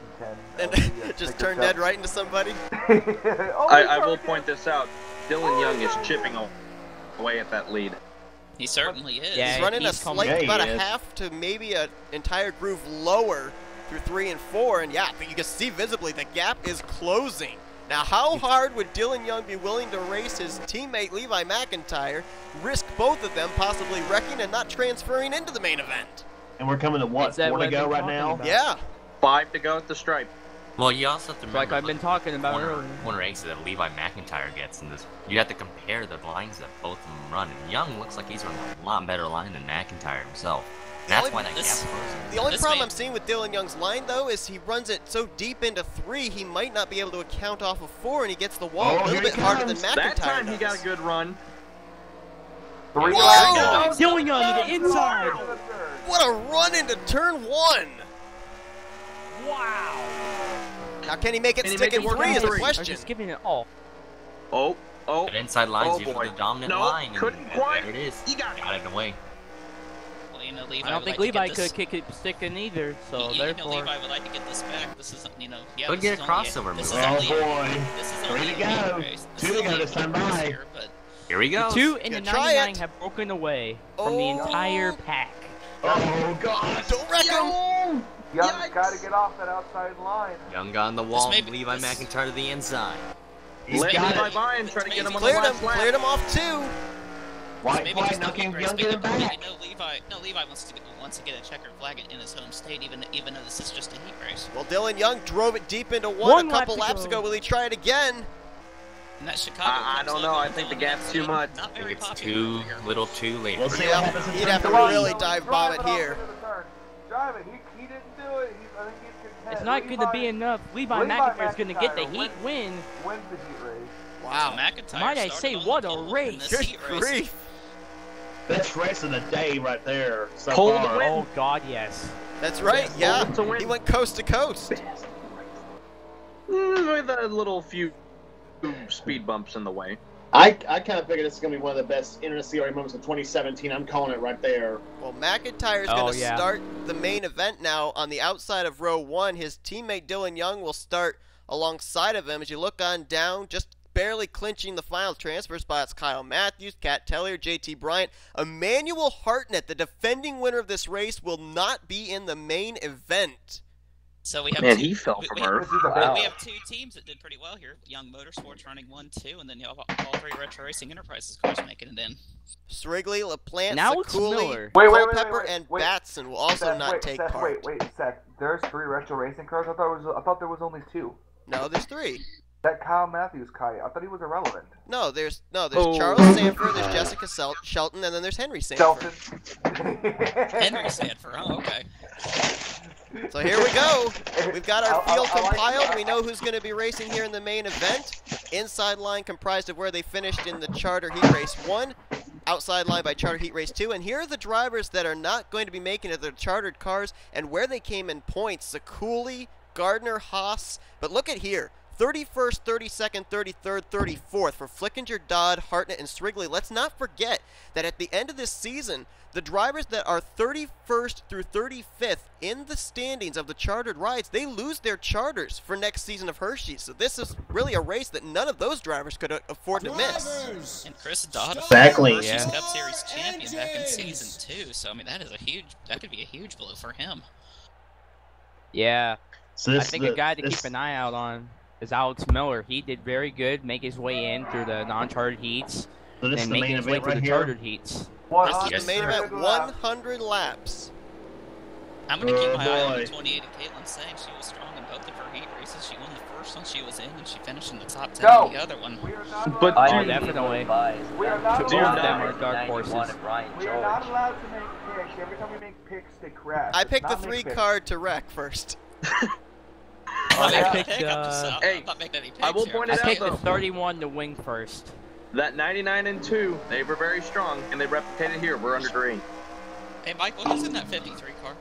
10. And just turn dead right into somebody. Oh, I will point this out. Dylan Young is chipping away at that lead. He certainly is. He's running a slight, Yeah, he about a is. half to maybe an entire groove lower through 3 and 4. And yeah, but you can see visibly the gap is closing. Now, how hard would Dylan Young be willing to race his teammate Levi McIntyre, risk both of them possibly wrecking and not transferring into the main event? And we're coming to what? Is that 4 to what go I've been right talking now? about? Yeah. 5 to go at the stripe. Well, you also have to remember, Like I've been talking about one, earlier. one race that Levi McIntyre gets in this. You have to compare the lines that both of them run. And Young looks like he's running a lot better line than McIntyre himself. And that's why that gap's closing. The only This problem may- I'm seeing with Dylan Young's line, though, is he runs it so deep into 3, he might not be able to account off of 4, and he gets the wall Oh, a little here bit he harder than comes. McIntyre That time does. he got a good run. 3 Whoa! Dylan Young to the inside. What a run into turn 1! Wow. Now, can he make it Can he stick make in it work 3 in is the three? I'm question. just giving it all. Oh, oh. That inside line's Oh, usually boy. the dominant No, line. And couldn't quite. There it is. He got it. it away. Well, you know, Levi I don't would think like to Levi get this- could kick it stick in either, so you know, therefore. Levi would like to get this back. This isn't, you know, yeah. Go this get is a only crossover this move. is Oh only- boy. This is 3 only to a heat go. race. 2 This to is go only a this time heat race by. here, but Here we go. 2 and the Gonna try 99 it. have broken away from the Oh. entire pack. Oh gosh. Don't wreck him! Young's Yikes. got to get off that outside line. Young on the wall. may be- Levi this- McIntyre to the inside. He's Let got Levi it. by and try to get him on the Cleared him, last lap. cleared him off 2. White maybe flag, just a knocking heat race. Young, get him Maybe, back. Levi wants to get a checkered flag in his home state, even though this is just a heat race. Well, Dylan Young drove it deep into 1 One a couple lap to laps go. ago. Will he try it again? And that Chicago. I comes don't up know. I on think the Dylan gap's Young, too much. Not I think very it's popular too over here. little too late. We'll see Yeah, what happens in he'd turn have to 3. really dive bomb it here. Drive it. He didn't do it. I think he's content. It's not going to be enough. Levi McIntyre is going to get the heat win. Wins the heat race. Wow. McIntyre Might I started say, on what the a pole in race. this Good heat race. grief. Best race of the day right there. So Pole to far. win. Oh, God, yes. That's right, yeah. to win. He went coast to coast. With a little few speed bumps in the way. I kind of figured this is going to be one of the best NNSCRA moments of 2017. I'm calling it right there. Well, McIntyre's Oh, going to yeah. start the main event now on the outside of row 1. His teammate Dylan Young will start alongside of him. As you look on down, just barely clinching the final transfer spots, Kyle Matthews, Kat Tellier, JT Bryant. Emmanuel Hartnett, the defending winner of this race, will not be in the main event. So we have Man, two, he fell we- from we- Earth. Wow. We have 2 teams that did pretty well here. Young Motorsports running 1, 2, and then you have all 3 Retro Racing Enterprises cars making it in. Srigley, LaPlante, Now it's Sakuli, Miller. Culpepper, and Batson will also Seth, not wait, take Seth, part. Wait, Seth. There's 3 retro racing cars. I thought there was only 2. No, there's 3. That Kyle Matthews kite. I thought he was irrelevant. No, there's Oh. Charles Sanford, there's Jessica Shelton, and then there's Henry Sanford. Henry Sanford, oh, okay. So here we go. We've got our field I like compiled. that. We know who's going to be racing here in the main event. Inside line comprised of where they finished in the Charter Heat Race 1. Outside line by Charter Heat Race 2. And here are the drivers that are not going to be making it, their chartered cars, and where they came in points. Sakuli, Gardner, Haas. But look at here. 31st, 32nd, 33rd, 34th for Flickinger, Dodd, Hartnett, and Srigley. Let's not forget that at the end of this season, the drivers that are 31st through 35th in the standings of the chartered rides, they lose their charters for next season of Hersheys. So this is really a race that none of those drivers could afford to miss. And Chris Dodd, Exactly. Hersheys Yeah. Cup Series champion back in season 2. So I mean, that could be a huge blow for him. Yeah. So I this, think a guy to keep an eye out on is Alex Miller. He did very good, make his way in through the non-chartered heats, So this is and the making main his way event through right the here. chartered heats. This is the main event, 100 laps. I'm going to keep Oh, my eye on boy. the 28 and Caitlin saying she was strong in both of her heat races. races. She won the first one she was in, and she finished in the top 10 No. in the other one. We are not But allowed Oh, to definitely. We are not Both Do of not- them are dark horses. We are not allowed to make picks. Every time we make picks, they crash. I It's picked the not 3 make picks. card to wreck first. I picked, I'm Hey, not making any picks I will here. point I it out, picked the though. 31 to wing first. That 99 and 2, they were very strong, and they replicated here. We're under green. Hey, Michael, who's in that 53 car?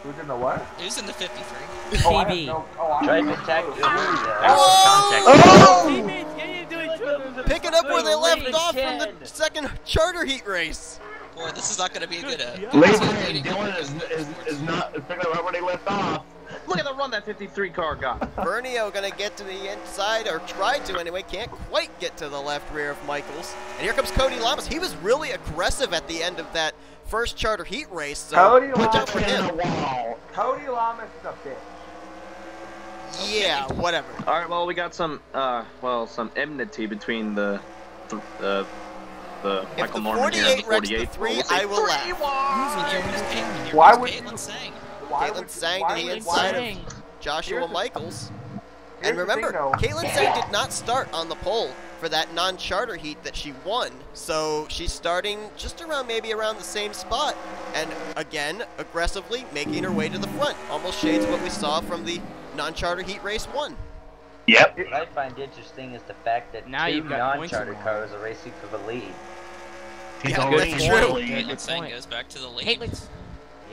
Who's in the what? Who's in the 53? Oh, I have TV. no. Oh, I Tripe have no attack. clue. Oh! Teammates, get into each other. Pick it up where they left Lead off from the 10. second charter heat race. Boy, this is not going to be a good Levi and Dylan is not picking up right where they left off. Look at the run that 53 car got. Vernio gonna get to the inside, or try to anyway, can't quite get to the left rear of Michaels. And here comes Cody Lamas. He was really aggressive at the end of that first charter heat race, so Cody watch out for Lamas. him. Cody Lamas is a bitch. Yeah, whatever. All right, well, we got some enmity between the If Michael the Norman here 48 and the wrecks the 48. 3, We'll say I will laugh. Why would Caitlin Sang? Caitlin Sang to the inside of Joshua Here's the- Michaels. Here's And the remember, thing, though. Caitlin Sang did not start on the pole for that non-charter heat that she won. So she's starting just around, maybe around the same spot. And again, aggressively making her way to the front. Almost shades what we saw from the non-charter heat race 1. Yep. What I find interesting is the fact that Now 2 you've got points non-charter around. cars are racing for the lead. He's Yeah, already that's in true. the lead. Caitlin Good Sang point. goes back to the lead. Caitlin's.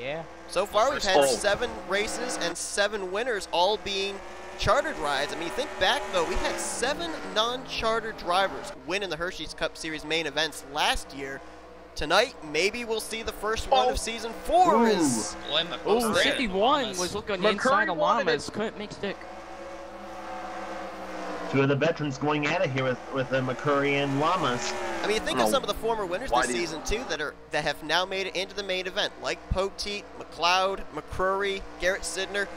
Yeah. So far, we've had Oh. 7 races and 7 winners, all being chartered rides. I mean, think back, though. We had 7 non-chartered drivers win in the Hersheys Cup Series main events last year. Tonight, maybe we'll see the first one of Season 4 is... Boy, Oh, great. 51 was looking on the McCurry inside of wanted Llamas. Couldn't make stick. 2 of the veterans going at it here with McCurry and Lamas. I mean, think of No. some of the former winners Why this do you- season, too, that have now made it into the main event, like Poteet, McLeod, McCrory, Garrett Sidner.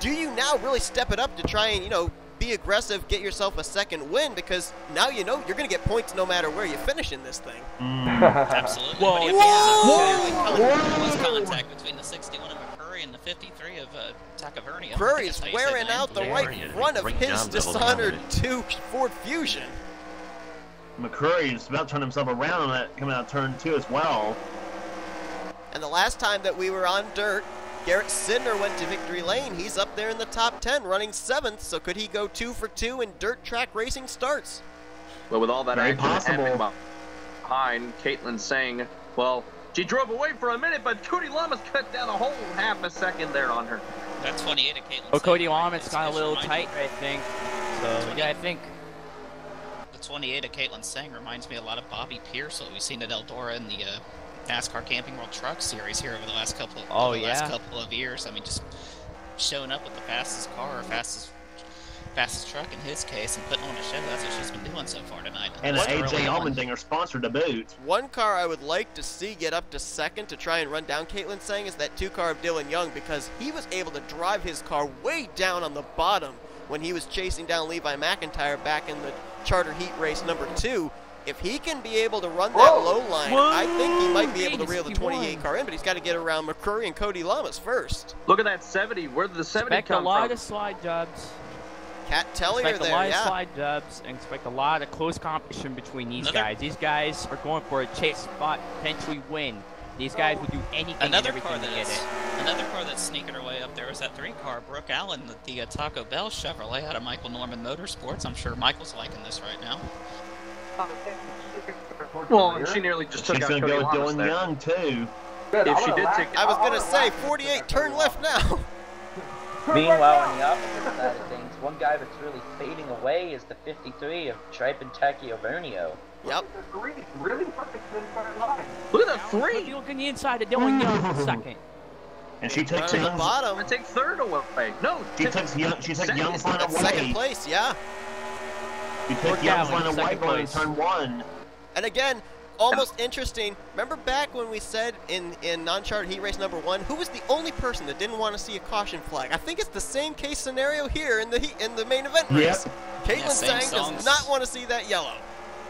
Do you now really step it up to try and, be aggressive, get yourself a second win? Because now you know you're going to get points no matter where you finish in this thing. Absolutely. Whoa, But if whoa, there was contact between the 61 of McCurry and the 53 of Tacavernia. Curry's wearing out the Yeah, right he did a front of great his job doubling Dishonored down 2 Ford Fusion. McCurry is about to turn himself around on that coming out of turn 2 as well. And the last time that we were on dirt, Garrett Sidner went to victory lane. He's up there in the top 10, running 7th. So could he go 2 for 2 in dirt track racing starts? Well, with all that Very action happening possible. behind, Caitlin Sang, well, she drove away for a minute, but Cody Lamas cut down a whole half a second there on her. That 28 of Caitlin Oh, Sang Cody reminds Lamas me got a of little Michael. tight, I think. So, yeah, I think. The 28 of Caitlin Sang reminds me a lot of Bobby Pierce, what we've seen at Eldora in the NASCAR Camping World Truck Series here over the last couple of years. I mean, just showing up with the fastest car, or fastest truck in his case, and putting on a show. That's what she's been doing so far tonight. And That's an early AJ on. Allmendinger sponsor to boot. One car I would like to see get up to second to try and run down Caitlin Sang is that 2 car of Dylan Young, because he was able to drive his car way down on the bottom when he was chasing down Levi McIntyre back in the charter heat race number 2. If he can be able to run that low line, I think he might be able to reel the 28 car in, but he's got to get around McCurry and Cody Lamas first. Look at that 70. Where did the 70 Expect a come lot from? of slide jobs. Cat Tellier Expect a there, lot of yeah. slide jobs, and expect a lot of close competition between these Another- guys. These guys are going for a chase spot, potentially win. These guys will do anything and Another car everything to get it. another car that's sneaking her way up there is that 3 car, Brooke Allen, the Taco Bell Chevrolet out of Michael Norman Motorsports. I'm sure Michael's liking this right now. Well, and she nearly just took She's out going to Cody go with Lamas Dylan there. Young, too. Good, If I'm she gonna did laugh- take- I was I'm going to gonna say, laugh. 48, turn left now. Meanwhile, on the opposite side of things, one guy that's really fading away is the 53 of Tripe and Tachiovernio. Yep. Three really perfect inside line. Look at that If 3. you look on the inside of Dylan Young for second. And she takes Running the Young's, bottom. I take 3rd away. No, she takes Young's Second. line That's second away. place, yeah. She Brooke takes Young's Allen, line away second going in place. turn 1. And again, almost interesting. Remember back when we said in non-charted heat race number 1, who was the only person that didn't want to see a caution flag? I think it's the same case scenario here in the main event race. Caitlin Yeah, same Sang does songs. not want to see that yellow.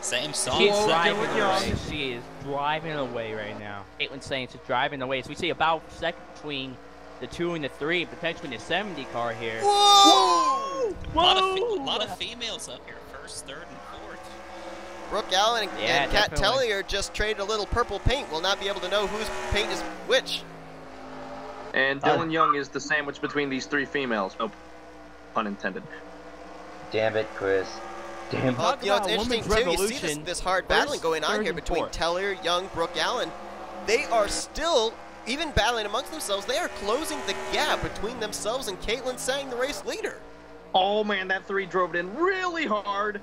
Same song. She's same driving words. away. She is driving away right now. Caitlin's saying she's driving away. So we see about second between the 2 and the 3, potentially the 70 car here. Whoa! A lot of females up here, first, third, and fourth. Brooke Allen and Kat definitely. Tellier just traded a little purple paint. We'll not be able to know whose paint is which. And Dylan Young is the sandwich between these 3 females. No pun intended. Damn it, Chris. Damn. Well, you know, it's about interesting women's too. You see this hard battling first, going on third, here and between fourth. Tellier, Young, Brooke Allen. They are still, even battling amongst themselves, they are closing the gap between themselves and Caitlin Sang, the race leader. Oh man, that 3 drove it in really hard.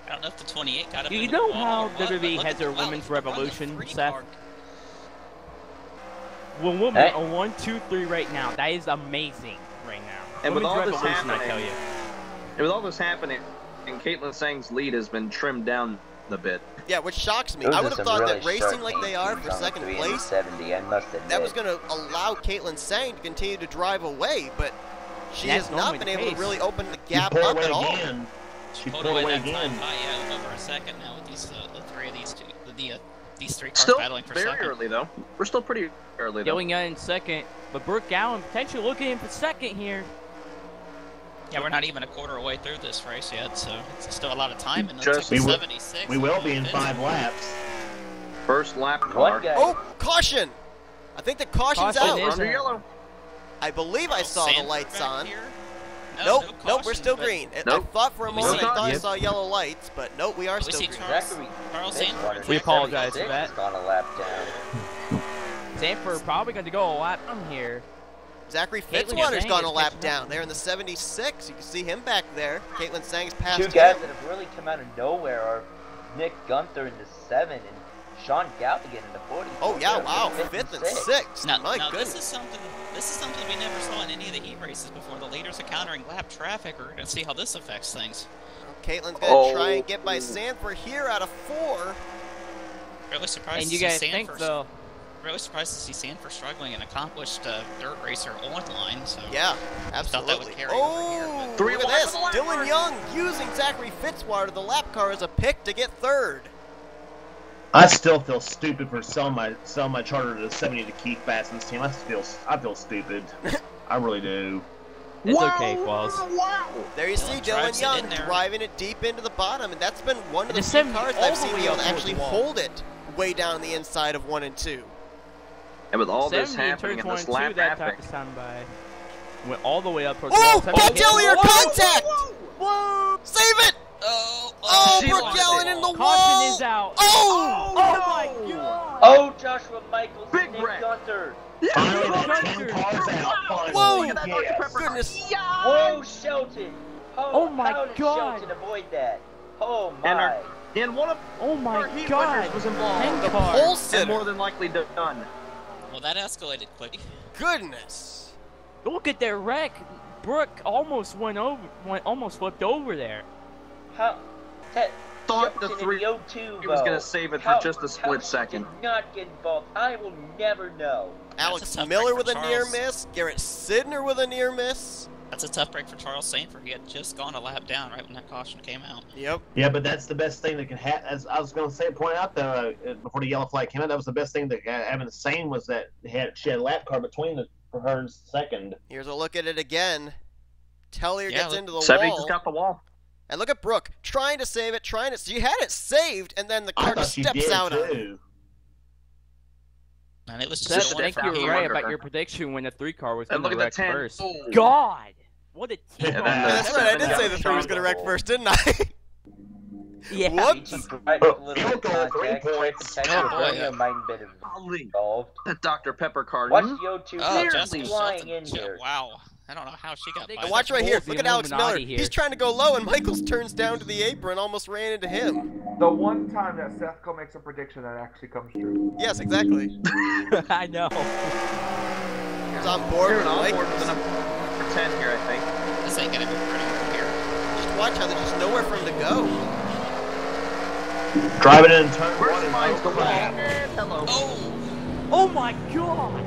I don't know if the 28 got up. You in know the wall how or what, WWE but has look their at the- women's wow, look at the revolution, 3 Seth? car. Well, women Hey. are 1, 2, 3 right now. That is amazing right now. And with Women's all this revolution, I happening- tell you. And with all this happening, and Caitlin Sang's lead has been trimmed down a bit. Yeah, which shocks me. Those I are would have some thought really that racing sharp like they are teams for on the second 3 and the place, 70, I must admit. that was going to allow Caitlin Sang to continue to drive away, but she That's has not normally been the able to case. really open the She gap pulled up away at all. again. She Pulled pulled away that time again. by over a second now with these the 3 of these 2, these 3 cars Still battling for very second. early though. We're still pretty early though. Dylan Young in second, but Brooke Allen potentially looking in for second here. Yeah, we're not even a quarter away through this race yet, so it's still a lot of time. And Just- it's like We will- 76. We will be in 5 laps. First lap car. One guy. Oh, caution! I think the caution's Caution out. is- Under yellow. I believe I saw the Sanford lights back on. here? Nope, no nope, we're caution, still but green. Nope. I thought for a We moment see- I thought I Yep. saw yellow lights, but nope, we are We still see green. Charles Zachary Sanford. We apologize for that. Has gone a lap down. Sanford probably going to go a lap down here. Zachary Caitlin Fitzwater's Sang gone is a lap catching up. down. They're in the 76. You can see him back there. Caitlin Sang's passed 2 him. guys that have really come out of nowhere are Nick Gunther in the 7 and Sean Galligan in the 40. Oh yeah, They're wow, fifth fifth and sixth. sixth. Now, My now goodness. this is something we never saw in any of the heat races before. The leaders are countering lap traffic. We're going to see how this affects things. Caitlin's gonna Oh. try and get by Sanford here out of 4. Really surprised And you to guys see think Sanford. so? Really surprised to see Sanford struggling, an accomplished dirt racer online. So Yeah, thought that would absolutely. carry over here, Oh, but- 3 look at wide this. for the lap Dylan car. Young using Zachary Fitzwater, the lap car, as a pick to get 3rd. I still feel stupid for selling my charter to 70 to Keith Bassin's team. I feel stupid. I really do. It's okay, Qualls. There you see Dylan drives Dylan it Young in there. driving it deep into the bottom, and that's been one of The the few 70 cars all that I've the seen way be able up to towards actually the wall. hold it way down the inside of 1 and 2. And with all this 70 happening in turns this 1 lap and 2, that traffic. type of sound by. Went all the way up towards Oh, the wall. Cat Tellier, contact! Whoa! Save it! Oh, Oh, she Brooke lost Allen it. in the wall! Caution is out. Oh! Oh my god! Oh, Joshua Michaels Big and Nick wreck. Gunther. Finally, Gunter. that 10 cars out. Finally, Whoa! yes. Goodness. Whoa, Shelton. Oh my how did God. Shelton avoid that? Oh And my. And one of Oh our my heat god! winners was involved. 10 The car. pole And sitter. more than likely done. well, that escalated quickly. Goodness. Look at their wreck. Brooke almost almost flipped over there. How? That Thought the Shelton 3 in the O2 he was going though. to save it for How- just a how split she second. Did not get involved. I will never know. Alex tough Miller break with for a near Charles. miss. Garrett Sidner with a near miss. That's a tough break for Charles Sanford. He had just gone a lap down right when that caution came out. Yep. Yeah, but that's the best thing that can happen. As I was going to say, point out though, before the yellow flag came out, that was the best thing that having the same was that she had a lap car between for her and second. Here's a look at it again. Tellier Yeah, gets look- into the 70 wall. just got the wall. And look at Brooke trying to save it, she had it saved, and then the I car thought just she steps did out on it. too. And it was Seth, just Just one I think step you're out from right under about her. your prediction when the 3 car was And going look to at the wreck 10. first. Oh. God! What a team! And then Yeah, the that's right, I did say seven the 3 was going to wreck goal. first, didn't I? Yeah. Whoops. Right, Oh, a little field bit goal, of 3 contact, points. potential Oh, boy. Birmingham might have been Golly. involved. The Dr. Pepper card. Watch the O2 Oh, clearly Jessica flying Shelton. in here. Wow. I don't know how she got by. And watch right here. Bulls, Look the at Alex Miller. Illuminati here. He's trying to go low, and Michaels turns down to the apron, almost ran into him. The one time that Seth Co makes a prediction that actually comes true. Yes, exactly. I know. Here's on board Here with and on board Michaels. with the number 10 here, I think. This ain't gonna be pretty over here. Just watch how there's just nowhere for him to go. Driving in turn Where's 1 the and mine's no going? flag. Hello. Oh! Oh my god!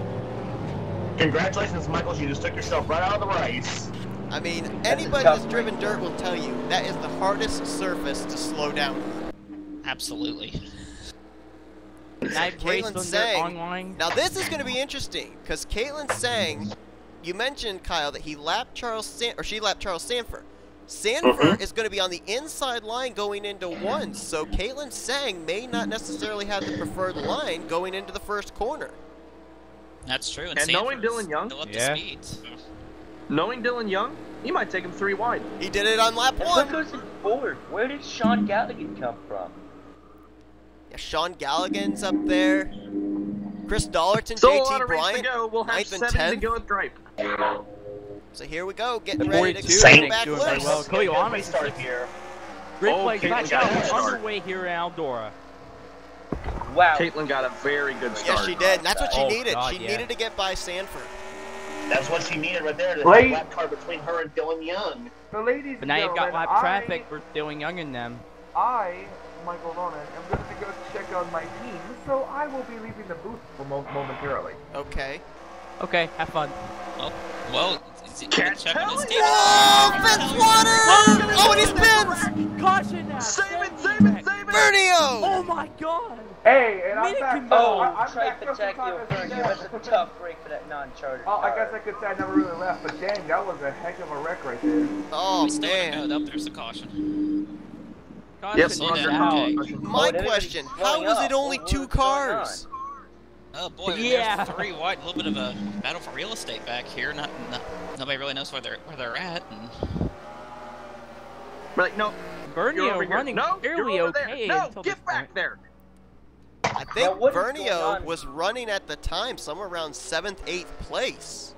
Congratulations, Michaels. You just took yourself right out of the race. I mean, a anybody tough that's driven dirt will tell you that is the hardest surface to slow down. Absolutely. And I've Caitlin raced on Sang. dirt online. Now this is going to be interesting because Caitlin Sang you mentioned, Kyle, that he lapped she lapped Charles Sanford. Sanford is going to be on the inside line going into 1, so Caitlin Sang may not necessarily have the preferred line going into the first corner. That's true. And knowing Dylan Young, still up to speed, so. Knowing Dylan Young, he might take him 3 wide. He did it on lap 1. What goes in forward? Where did Sean Galligan come from? Yeah, Sean Galligan's up there. Chris Dollerton, So a lot JT of race to Bryant, go. We'll have 9th and 7 to 10th. go at Gripe. So here we go, getting The ready to 42 go doing back very loose. well. Koyama Start here. Great Oh, play. Caitlin Got got a good start. underway here in Eldora. Wow. Caitlin got a very good start. Yes, she did. And that's what she Oh, needed. God, She yeah. needed to get by Sanford. That's what she needed right there. To Late. lap car between her and Dylan Young. So, ladies But and now you've got gentlemen, lap traffic for Dylan Young and them. Michael Ronan, am going to go check on my team, so I will be leaving the booth for momentarily. Okay. Okay, have fun. Well, Can't checking tell his you. Oh, Fitzwater! Oh, and he spins! Caution now! Save it, save it, save it! Bernio! Oh my God! Hey, and I'm Minute back. can Oh, I'm Trey back just in time Patacchio as Vernio, you that's know. a tough break for that non-chartered Oh, I car. guess I could say I never really left, but dang, that was a heck of a wreck right there. Oh, We still gotta man. go. Nope, there's a caution. Caution Yes, is under out. My everybody's question, slowing how was up. it only What's 2 going cars? Oh boy, Yeah. there's 3 wide. A little bit of a battle for real estate back here. Nobody really knows where they're at. And Like, no, you're over Bernio here. running No, fairly you're over okay there. No, until this get back point. there. I think Now, what is going Bernio on? was running at the time somewhere around 7th, 8th place.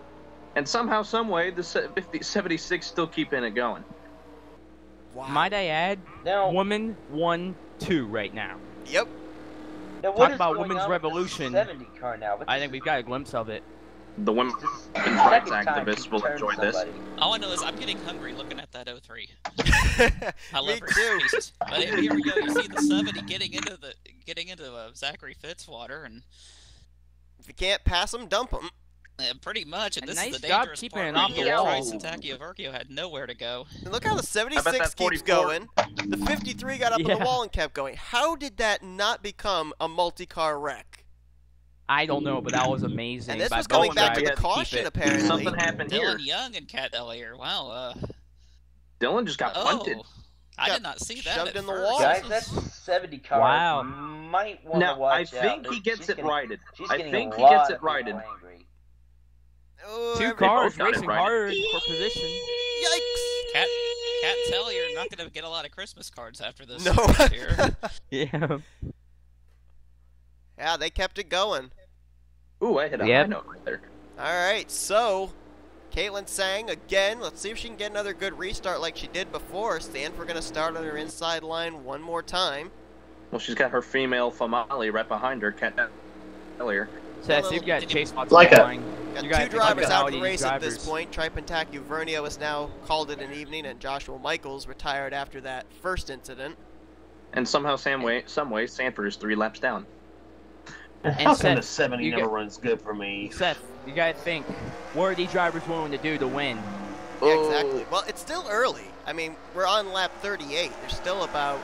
And somehow, some way, the 76 still keeping it going. Wow. Might I add, Now, woman 1-2 right now. Yep. now what talk is about going women's on with the revolution. 70 car now? I think we've got a glimpse of it. The women's Second rights time activists she's will turned enjoy this. somebody. all I know is I'm getting hungry looking at that 03. I Me love her too. pieces. But here we go. You see the 70 getting into Zachary Fitzwater, and If you can't pass them, dump them. pretty much. And A this nice is the job dangerous keeping part it right off the here. wall. Trace and Takiaverkio had nowhere to go. And look how the 76 that keeps 44 going. The 53 got up on Yeah. the wall and kept going. How did that not become a multi-car wreck? I don't know, but that was amazing. And this by was going both back to the drivers keep caution, it. apparently. Something happened here. Dylan Young and Kat Elliott. Wow. Dylan just got punted. I Got did not see that. shoved at in the first. wall. Guys, that's 70 car. Wow. Might want to Now, I watch out. think he gets She's it getting- righted. She's I getting think a he gets lot it of people righted. angry. Oh, 2 every- cars both got it racing right. hard for position. Yikes! Kat Telly, you're not going to get a lot of Christmas cards after this. No. race here. Yeah. Yeah, they kept it going. Ooh, I hit a Yep. high note right there. All right, so Caitlin Sang again. Let's see if she can get another good restart like she did before. Stanford going to start on her inside line one more time. Well, she's got her female Famali right behind her, Kat earlier. Seth, you've got Chase Watson Like a- line. Got You 2 gotta drivers think out about of the these race at this drivers. point. Tripentacu Vernio has now called it an evening, and Joshua Michaels retired after that first incident. And somehow, some way, Sanford is 3 laps down. And How come Seth, the 70 you never get- runs good for me? Seth, you gotta think, what are these drivers willing to do to win? Yeah, exactly. Well, it's still early. I mean, we're on lap 38. There's still about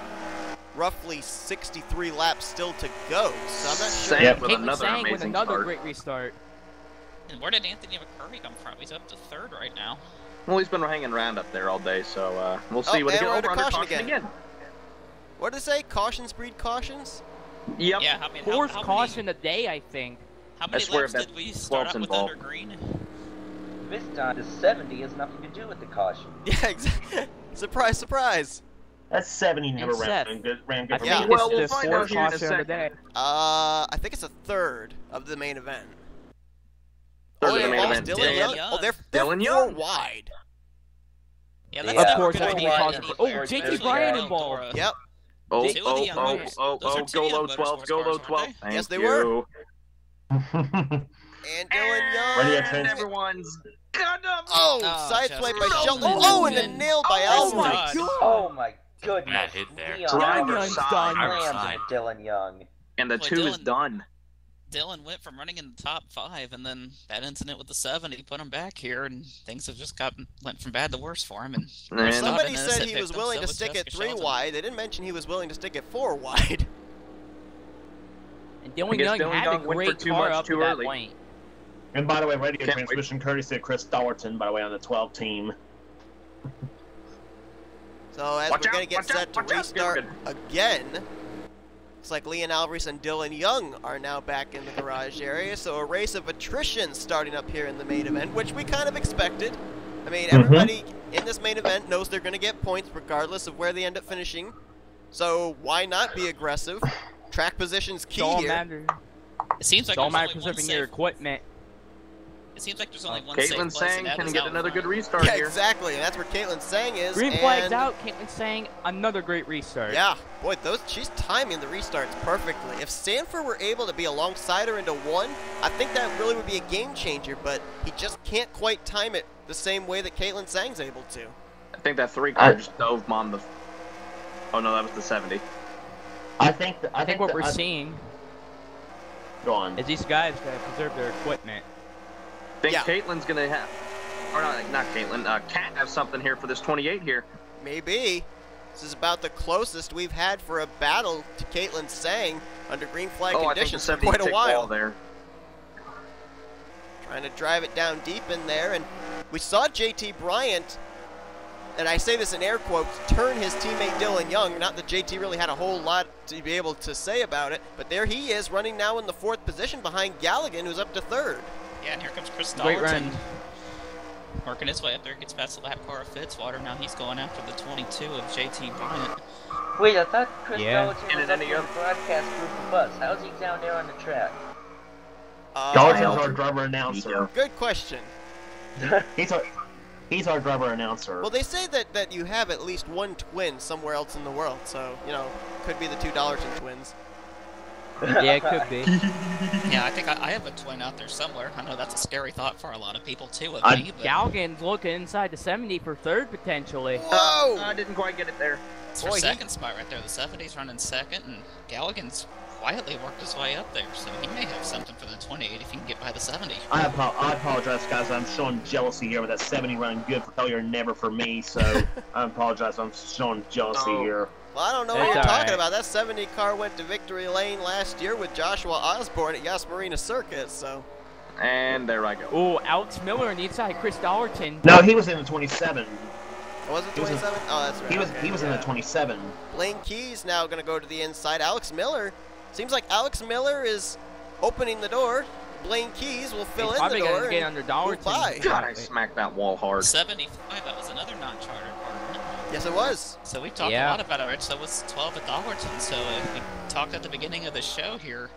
roughly 63 laps still to go. So I'm not sure. Sam Yep. with Caitlin another Sang with amazing another start. great restart. And where did Anthony McCurry come from? He's up to 3rd right now. Well, he's been hanging around up there all day, so we'll see what he and we're gets. under Under caution again. What did it say? Cautions breed cautions? Yep. Yeah, I mean, Fourth how caution a day, I think. How many swear laps that did we start 12's out with involved. under green? This time, the 70 has nothing to do with the caution. Yeah, exactly. Surprise, surprise. That 70 never Seth, ran good I for think me. Yeah. Well, it's we'll the find out fourth here in a caution of the second. day. I think it's a third of the main event. Third oh, of the yeah, main oh, event. Dylan Dylan Young. Young. Oh, they're Dylan 4 Young. wide. Yeah, Yeah. that's Of course, never that's going being to caused be for- anywhere, JT especially Bryan in involved. Eldora. Yep. Oh, Two of the young motors. Those are two go young low 12, motorsports go low cars, 12. aren't Thank Yes, they you. were. And Dylan Young. Ready, And Trent? everyone's got them. Oh, Oh, sideswipe by Justin. Shelton. No. Oh, and then nailed by Oh, Elson. my God. Oh my goodness. Bad hit there. Leon Driver Young's side. done. Driver slams side. Dylan Young. And the Boy, 2 is Dylan- done. Dylan went from running in the top 5, and then that incident with the 70 put him back here, and things have just went from bad to worse for him. And And Somebody and said then he it was picked willing up, to so stick was it Jessica 3 Shelton. wide. They didn't mention he was willing to stick it 4 wide. And I Dylan guess Young Dylan had Young a went for great too car much up too to that early. point. And by the way, radio transmission courtesy of Chris Dollerton, by the way, on the 12 team. So as we're going to get set to restart again, looks like Leon Alvarez and Dylan Young are now back in the garage area. So a race of attrition starting up here in the main event, which we kind of expected. I mean, everybody in this main event knows they're going to get points regardless of where they end up finishing. So why not be aggressive? Track position's key here. It seems like there's only one safe. Your equipment. It seems like there's only one Caitlin Sang can get another good restart here. Yeah, exactly. And that's where Caitlin Sang is. Green flag's out. Caitlin Sang, another great restart. Yeah. Boy, she's timing the restarts perfectly. If Sanford were able to be alongside her into one, I think that really would be a game changer, but he just can't quite time it the same way that Caitlin Sang's able to. I think that 3 car just dove Mom the... Oh, no, that was the 70. I think what we're seeing is these guys got to preserve their equipment. I think Caitlin's going to have... Or not Caitlin. Kat have something here for this 28 here. Maybe. This is about the closest we've had for a battle to Caitlin Sang under green flag conditions for quite a while. There. Trying to drive it down deep in there, and we saw JT Bryant, and I say this in air quotes, turn his teammate Dylan Young. Not that JT really had a whole lot to be able to say about it, but there he is running now in the 4th position behind Galligan, who's up to 3rd. Yeah, and here comes Chris Dollerton. Working his way up there, gets past the lap car of Fitzwater. Now he's going after the 22 of JT Bryant. Wait, I thought Chris Dollerton was up in the broadcast group of us. How's he down there on the track? Dollerton's our driver announcer. Good question. He's our driver announcer. Well, they say that you have at least one twin somewhere else in the world, so, you know, could be the 2 Dollerton twins. Yeah, it could be. Yeah, I think I have a twin out there somewhere. I know that's a scary thought for a lot of people, too, but... Galgan's looking inside the 70 for 3rd, potentially. Whoa! I didn't quite get it there. It's for 2nd spot right there. The 70's running 2nd, and Galligan's quietly worked his way up there, so he may have something for the 28 if he can get by the 70. I apologize, guys. I'm showing jealousy here with that 70 running good for failure, never for me, so I apologize. I'm showing jealousy here. Well, I don't know what you're talking about. That 70 car went to victory lane last year with Joshua Osborne at Yas Marina Circus, so... And there I go. Oh, Alex Miller on the inside, Chris Dollerton. No, he was in the 27. Was it 27? Oh, that's right. He was in the 27. Blaine Keys now going to go to the inside. Alex Miller. Seems like Alex Miller is opening the door. Blaine Keys will fill in the door get under Dollerton. God, I smacked that wall hard. 75, that was another non-charter car. Yes, it was. So we talked a lot about it, Rich. So was 12 at Dollerton. So we talked at the beginning of the show here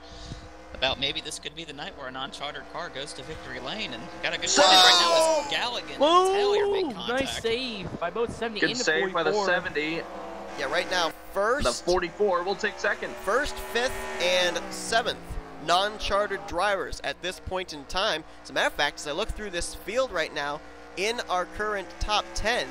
about maybe this could be the night where a non-chartered car goes to victory lane, and got a good shot right now as Galligan and Taylor make contact. Nice save by both 70 good and the save 44. by the 70. Yeah, right now, first... The 44 will take 2nd. First, 5th, and 7th non-chartered drivers at this point in time. As a matter of fact, as I look through this field right now, in our current top 10,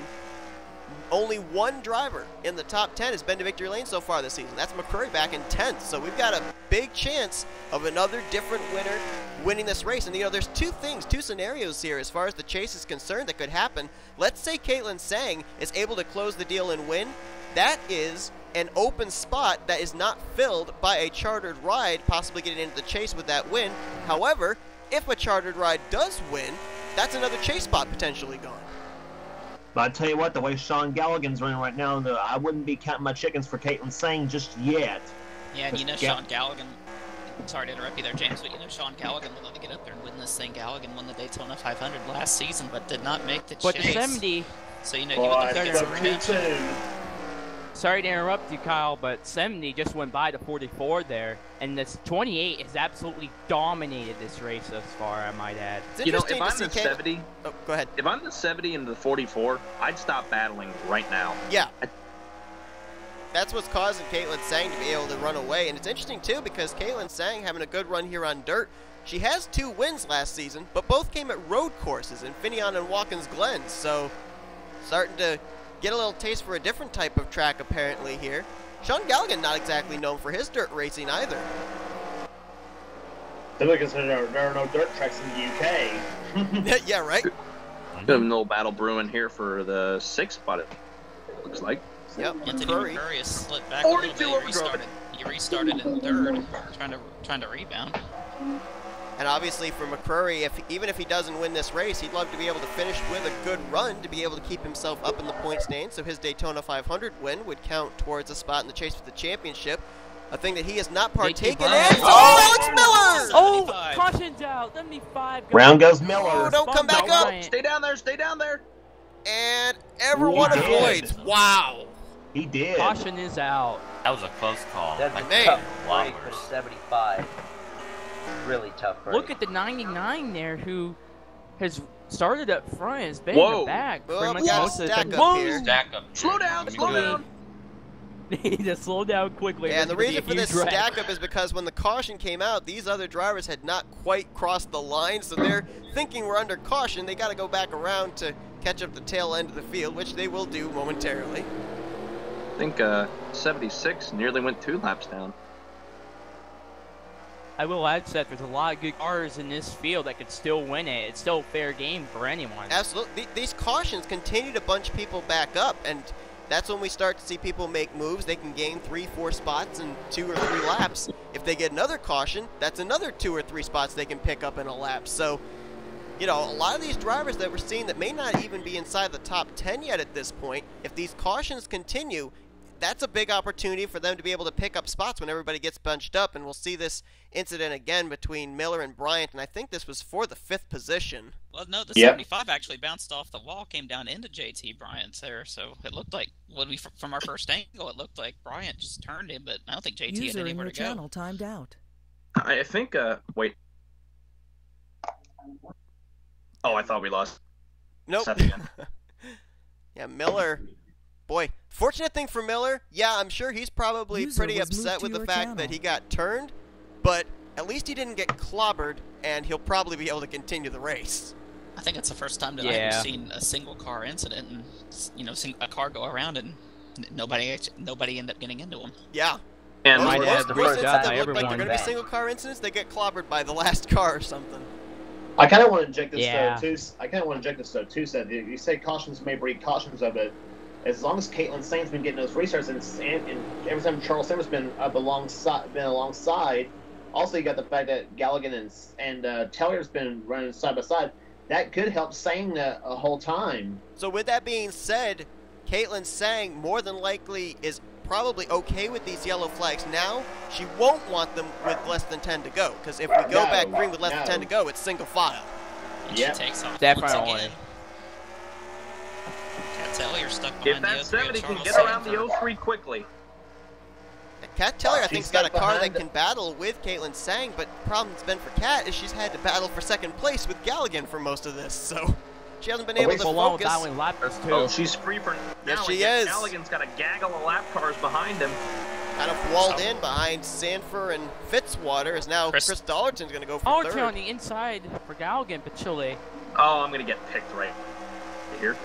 only one driver in the top 10 has been to victory lane so far this season. That's McCurry back in 10th. So we've got a big chance of another different winner winning this race. And, you know, there's two scenarios here as far as the chase is concerned that could happen. Let's say Caitlin Sang is able to close the deal and win. That is an open spot that is not filled by a chartered ride, possibly getting into the chase with that win. However, if a chartered ride does win, that's another chase spot potentially gone. But I tell you what, the way Sean Galligan's running right now, I wouldn't be counting my chickens for Caitlin Sang just yet. Yeah, and you know Sean Galligan, sorry to interrupt you there, James, but you know Sean Galligan would love to get up there and win this thing. Galligan won the Daytona 500 last season, but did not make the chase. But the 70... So, you know, he would have some redemption. Sorry to interrupt you, Kyle, but 70 just went by the 44 there, and this 28 has absolutely dominated this race thus far, I might add. You know, if I'm the 70, oh, go ahead. If I'm the 70 and the 44, I'd stop battling right now. Yeah. That's what's causing Caitlin Sang to be able to run away, and it's interesting too because Caitlin Sang having a good run here on dirt. She has 2 wins last season, but both came at road courses in Finian and Watkins Glen, so starting to get a little taste for a different type of track apparently here. Sean Galligan not exactly known for his dirt racing either. Simply consider there are no dirt tracks in the UK. Yeah, right? Got a little battle brewing here for the 6th spot, it looks like. Yep, Anthony McCurry has slid back a little bit. He restarted in 3rd, trying to rebound. And obviously for McCrory, even if he doesn't win this race, he'd love to be able to finish with a good run to be able to keep himself up in the point stand. So his Daytona 500 win would count towards a spot in the chase for the championship. A thing that he has not partaken in. Oh, Alex Miller! Oh, caution's out. 75. Round goes Miller. Oh, don't come back up. Stay down there. Stay down there. And everyone avoids. Wow. He did. Caution is out. That was a close call. That's Like, a tough lot break for worse. 75. Really tough break. Look at the 99 there, who has started up front, has been Whoa. in the back. Oh, pretty much we got a most of the stack time. up here. Stack up. Slow down. Slow down. Need to slow down quickly. Yeah, and the There's reason gonna for be a this huge wreck. stack up is because when the caution came out, these other drivers had not quite crossed the line, so they're thinking we're under caution. They got to go back around to catch up the tail end of the field, which they will do momentarily. I think 76 nearly went 2 laps down. I will add, Seth, there's a lot of good cars in this field that could still win it. It's still a fair game for anyone. Absolutely. These cautions continue to bunch people back up, and that's when we start to see people make moves. They can gain 3-4 spots in 2 or 3 laps. If they get another caution, that's another 2 or 3 spots they can pick up in a lap. So, you know, a lot of these drivers that we're seeing that may not even be inside the top 10 yet at this point, if these cautions continue, that's a big opportunity for them to be able to pick up spots when everybody gets bunched up, and we'll see this incident again between Miller and Bryant, and I think this was for the 5th position. Well, no, the 75 actually bounced off the wall, came down into JT Bryant's there, so it looked like, from our first angle, it looked like Bryant just turned him, but I don't think JT had anywhere to go. Channel timed out. I think, wait. Oh, I thought we lost. Nope. Seth again. Yeah, Miller. Boy, fortunate thing for Miller, yeah, I'm sure he's probably pretty upset with the fact that he got turned, but at least he didn't get clobbered, and he'll probably be able to continue the race. I think it's the first time that I've ever seen a single car incident, and a car go around and nobody end up getting into him. Yeah. And most the race first incidents guy that look like everyone they're going to be single car incidents, they get clobbered by the last car or something. I kind of want to inject this Yeah. too. I kind of want to inject this too. Seth, you say cautions may breed cautions of it. As long as Caitlin Sain's been getting those restarts, and every time Charles Simmer's been up alongside, also you got the fact that Galligan and Tellier's been running side by side. That could help Sang the whole time. So with that being said, Caitlin Sang more than likely is probably okay with these yellow flags now. She won't want them with less than 10 to go, because if we go back green with less than 10 to go, it's single file. And she takes off Definitely. once again. Cat Tellier stuck if behind that the 70 can Charles get around Sanford. the 03 quickly. Kat Teller, I think, has got a stuck car that behind can battle with Caitlin Sang, but the problem that's been for Kat is she's had to battle for second place with Galligan for most of this, so she hasn't been able to along with focus. that one lappers too. Oh, she's free for now. Yes, she and is. Galligan's got a gaggle of lap cars behind him. Kind of walled in behind Sanford and Fitzwater, as now Chris Dollarton's going to go for Dollarton third. on the inside for Galligan, but Chile. Oh, I'm going to get picked right here.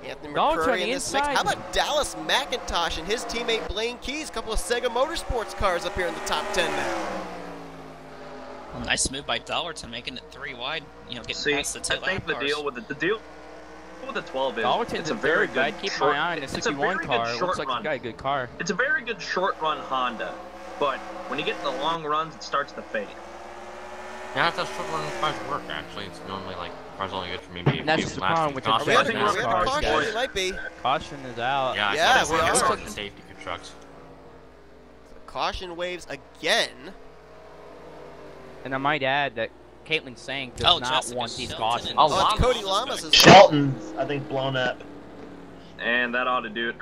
Anthony Dollarton on McCrory the in this mix. inside. How about Dallas McIntosh and his teammate Blaine Keys? A couple of Sega Motorsports cars up here in the top 10 now. Well, nice move by Dollarton, making it 3 wide. Getting past the I 2 think lap the deal with the 12 is Dollarton's it's a very good I'd keep my eye on the 61 car. It looks like he's got a good car. It's a very good short run Honda, but when you get in the long runs, it starts to fade. Yeah, that's short run cars work, actually. It's normally like cars only good for maybe a That's few just the laps. problem with the Are we having NASCAR a caution? guys. It might be. Caution is out. Yeah, Yeah, it's we like are. the safety for trucks. Caution waves again. And I might add that Caitlin Sang does not Jessica want these Shelton cautions. and- Oh, it's Cody Lamas as Shelton's, I think, blown up. And that ought to do it.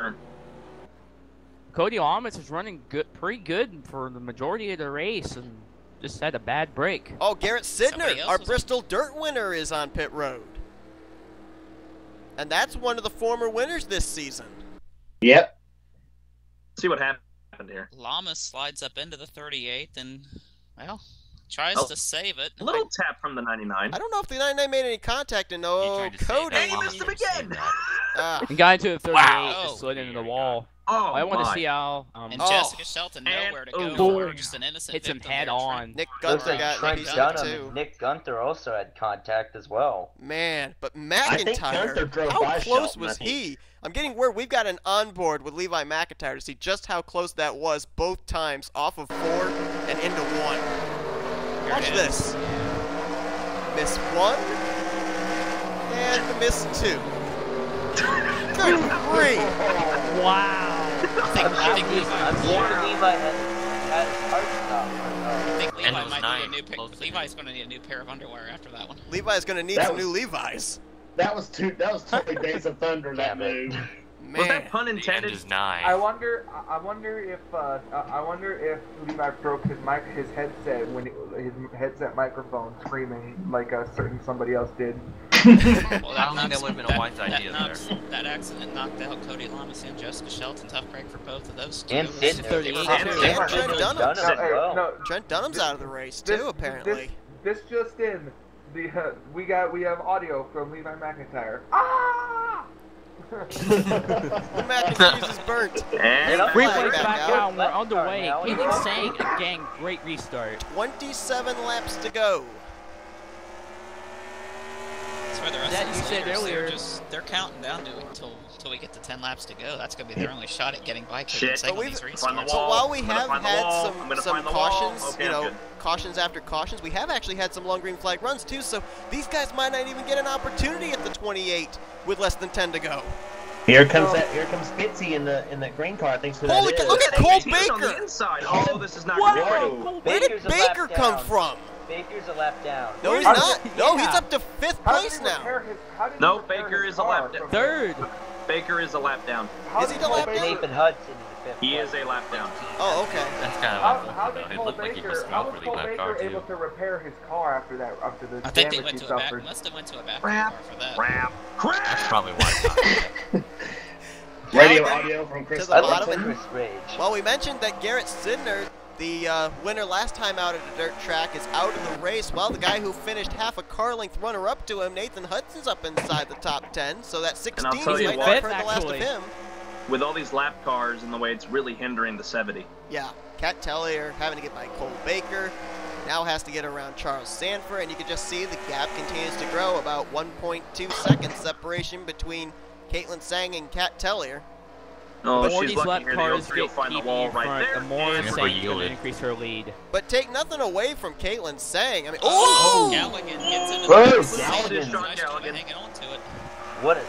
Cody Lamas is running pretty good for the majority of the race, and just had a bad break. Oh, Garrett Somebody Sidner, else our was- Bristol Dirt winner, is on pit road. And that's one of the former winners this season. Yep. See what happened here. Lamas slides up into the 38th and, well, tries to save it. A little tap from the 99. I don't know if the 99 made any contact, and no, tried to save Cody. that. And he missed him again! He got into the 38, Wow. just slid into the wall. Oh, I want to my. see how And Oh. Jessica Shelton And- nowhere to oh, go. Lord. Just an innocent hits him victim head there. on. Nick Looks Gunther like got Trent piece of it Dunham too. and Nick Gunther also had contact as well. Man, but I think Gunther McIntyre, drove how by close Shelton, was I think. he? I'm getting word we've got an onboard with Levi McIntyre to see just how close that was both times off of 4 and into 1. There Watch it this. is. Miss 1 and miss 2. Good grief! Wow. I think Levi had his heart stopped. I think Levi And it was might 9, need a new pair. close to Levi's going to need a new pair of underwear after that one. Levi's gonna need That some was- new Levi's. That was totally Days of Thunder, that Damn it. move. Was Man. that pun The end intended? is 9. I wonder if Levi broke his headset when his headset microphone screaming like a certain somebody else did. Well, I don't think that would've been a wise idea there. That accident knocked out Cody Lamas and Jessica Shelton. Tough break for both of those two. And It was- Sidner. 38. And Trent Dunham. well. No, Trent Dunham's out of the race too, apparently. This just in. We have audio from Levi McIntyre. Ah! The mac and cheese is burnt. And Three Flag points back back out. out, and we're underway. Now he Keelan won. Sang again, great restart. 27 laps to go. That's why the rest That of you these said leaders, earlier. they're counting down to until we get to 10 laps to go. That's going to be their only shot at getting by Cody Shit. Sang But on we've- these Find the restarts. So wall. while we I'm gonna have find the had wall. I'm gonna some find the wall. cautions, Okay, you I'm know, good. cautions after cautions, we have actually had some long green flag runs too, so these guys might not even get an opportunity at the 28 with less than 10 to go. Here comes Fitzy in that green car. I think so. Holy that is. look at Hey, Cole he's on the Baker! inside. Oh, this is not Whoa! going to be pretty. Where did Baker's a lap Baker come down. from? Baker's a lap down. No, he's How not. did- No, yeah. he's up to 5th How did place he now. repair his? How did he No, repair Baker his is a car lap down. from- Third. Baker is a lap down. How Is he did the Cole lap down? Baker- Nathan Hudson in the 5th. He is a lap down. Oh, okay. That's kind of How unfortunate. did It Cole looked like he Baker? was How smoke was really Cole bad car Baker too. able to repair his car after the I think they damage went he to a back. suffered? Must have went to a back Crap. car for that. Crap. That's Crap. probably why. Radio Gallagher audio from Chris. to the I bottom. love And, Chris Rage. well, we mentioned that Garrett Sidner, the winner last time out at a dirt track, is out of the race. Well, the guy who finished half a car length runner-up to him, Nathan Hudson's up inside the top 10, so that 16 tell you might what, not have heard the last of actually. him. With all these lap cars and the way it's really hindering the 70. Yeah, Cat Tellier having to get by Cole Baker, now has to get around Charles Sanford, and you can just see the gap continues to grow, about 1.2 seconds separation between Caitlin Sang and Cat Tellier. Oh, The more she's these lucky lap here. The cars 03 will get find the keep wall in right front, there. the more And Sanford Sang can yielded. increase her lead. But take nothing away from Caitlin Sang. I mean, Oh, oh! Galligan gets into Whoa! the Galligan. Sean Galligan. hanging on to it. What a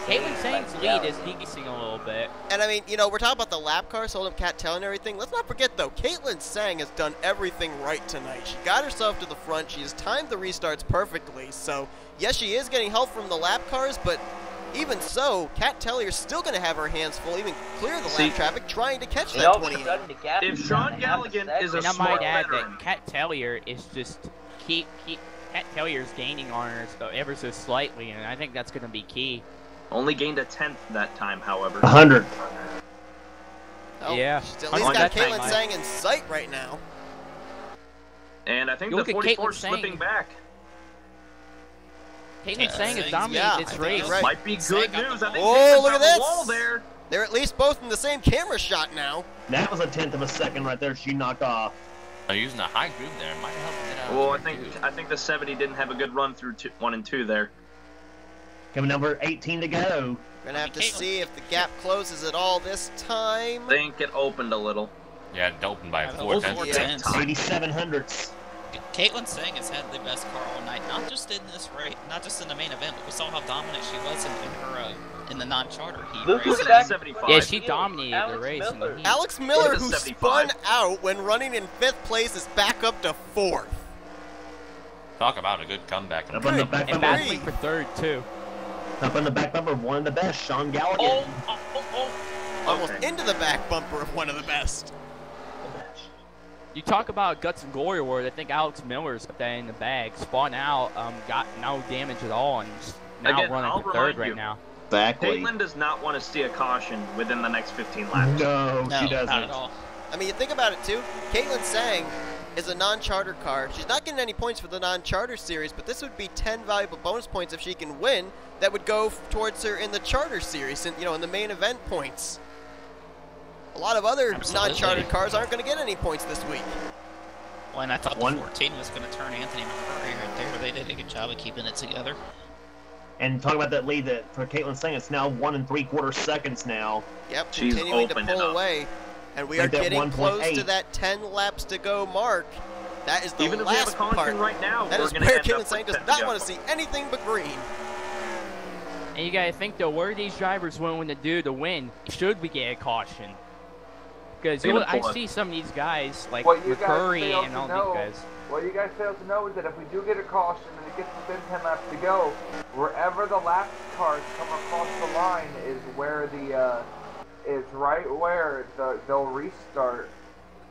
Caitlin save Sang's by lead is Gallagher. decreasing a little bit. And I mean, you know, we're talking about the lap cars holding up Cat Tellier and everything. Let's not forget, though, Caitlin Sang has done everything right tonight. She got herself to the front. She has timed the restarts perfectly. So, yes, she is getting help from the lap cars, but even so, Cat Tellier's still going to have her hands full, even clear the See- lap traffic, trying to catch And that all of a 28. sudden the gap If is Sean down to half a Galligan second. is a And I smart might add veteran. that Cat Tellier is just keep Cat Tellier's gaining on her ever so slightly, and I think that's going to be key. Only gained a 10th that time, however. 100. Oh, Yeah. she's at least On got that time, Caitlin Mike. Sang in sight right now. And I think You the look at 44 Caitlin Sang. slipping back. Caitlin Sang has Sang's- dominated yeah, this I think race. you're right. Might be Sang good got the news. I think wall. Nathan Oh, look at found the this. wall there. They're at least both in the same camera shot now. That was a 10th of a second right there. She knocked off. They're using a high groove there. Might help get out. Well, I of there, too. think the 70 didn't have a good run through 1 and 2 there. Coming number 18 to go. We're going to have to Caitlin- see if the gap closes at all this time. I think it opened a little. Yeah, it opened by Yeah, 4 those tenths. four Yeah. tenths. 8700ths. Caitlin Sang has had the best car all night, not just in this race, not just in the main event, but we saw how dominant she was in her in the non-charter heat Lucas race. Look at back- that 75. Yeah, she dominated Alex the race. In the Miller. heat. Alex Miller, Look at who the 75. spun out when running in 5th place, is back up to 4th. Talk about a good comeback. Up on the Good back And grief. bumper. battling for third, too. Up on the back bumper, one of the best, Sean Gallagher. Almost Okay. into the back bumper of one of the best. You talk about guts and glory award. I think Alex Miller's got that in the bag. Spun out, got no damage at all, and just now Again, running I'll for third remind right you. now. Exactly. Caitlin does not want to see a caution within the next 15 laps. No, No, she not at doesn't. all. I mean, you think about it too. Caitlin Sang is a non-charter car. She's not getting any points for the non-charter series, but this would be 10 valuable bonus points if she can win. That would go towards her in the charter series, and in the main event points. A lot of other Absolutely. non-chartered cars aren't going to get any points this week. Well, and I thought One- the 14 was going to turn Anthony McCurry right there. They did a good job of keeping it together. And talk about that lead that for Caitlin Sang, it's now 1 3/4 seconds now. Yep, She's continuing to opened it pull up. away. And we Like are that getting close to 1.8. that 10 laps to go mark. That is the Even if we have a last caution part. right now, That we're is going to where end Caitlin up Sang with does 10 not to want go. to see anything but green. And you gotta think though, what are these drivers willing to do to win? Should we get a caution? Because I see some of these guys like McCurry and all these guys. What you guys fail to know is that if we do get a caution and it gets within 10 laps to go, wherever the lap cars come across the line is where is right where they'll restart.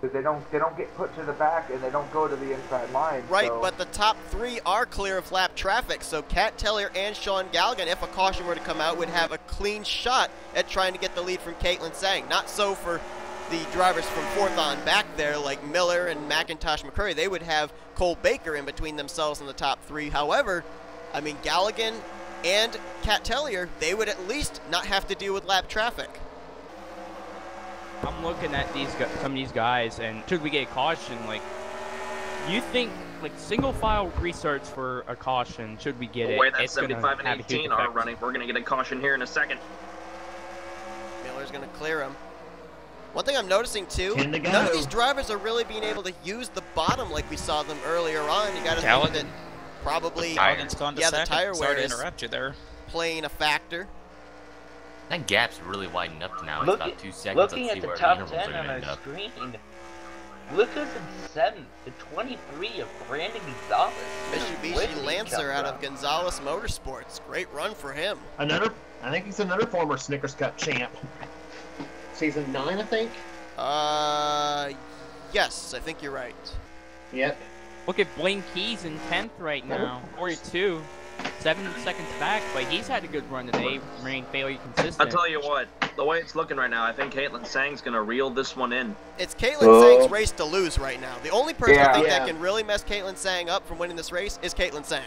Because they don't get put to the back and they don't go to the inside line. Right, so. but the top 3 are clear of lap traffic, so Kat Tellier and Sean Galligan, if a caution were to come out, would have a clean shot at trying to get the lead from Caitlin Sang. Not so for the drivers from 4th on back there, like Miller and McIntosh McCurry. They would have Cole Baker in between themselves and the top 3. However, I mean, Galligan and Kat Tellier, they would at least not have to deal with lap traffic. I'm looking at some of these guys, and should we get a caution? Like, you think like single file restarts for a caution? Should we get The way it? that It's 75 gonna and have a huge 18 are effect. running, we're going to get a caution here in a second. Miller's going to clear him. One thing I'm noticing too, 10 to go. none of these drivers are really being able to use the bottom like we saw them earlier on. You got to think that probably Galligan's gone to the second. tire Sorry wear to is interrupt you there. playing a factor. That gap's really widened up now. It's about 2 seconds. Looking Let's at see the where the top intervals 10 are on going to end our up. screen, look who's in 7th, the 23 of Brandon Gonzalez. Mitsubishi Lancer out of Gonzalez Motorsports. Great run for him. I think he's another former Snickers Cup champ. Season 9, I think. Yes, I think you're right. Yep. Look at Blaine Keys in 10th right now, 42, 7 seconds back, but he's had a good run today, remaining fairly consistent. I'll tell you what, the way it's looking right now, I think Caitlin Sang's going to reel this one in. It's Caitlin Sang's race to lose right now. The only person I think Yeah. that can really mess Caitlin Sang up from winning this race is Caitlin Sang.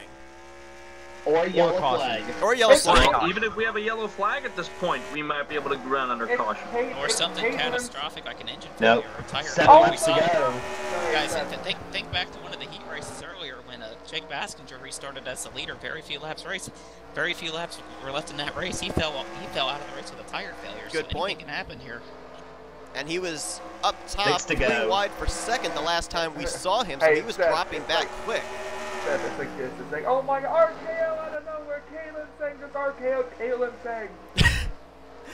Or yellow caution. flag. Or yellow flag. Well, even if we have a yellow flag at this point, we might be able to run under caution. Or something catastrophic like an engine Nope. failure or tire 7 failure. laps to go. Guys, think back to one of the heat races earlier when Jake Baskinger restarted as the leader. Very few laps were left in that race. He fell out of the race with a tire failure. Good so point. Anything can happen here. And he was up top, 6 to 3 go. wide for second the last time we saw him, so Hey, he was Seth, dropping it's back like- quick. It's like this. It's like, oh my God, RKO out of nowhere. Caitlin Sang just RKO Caitlin Sang.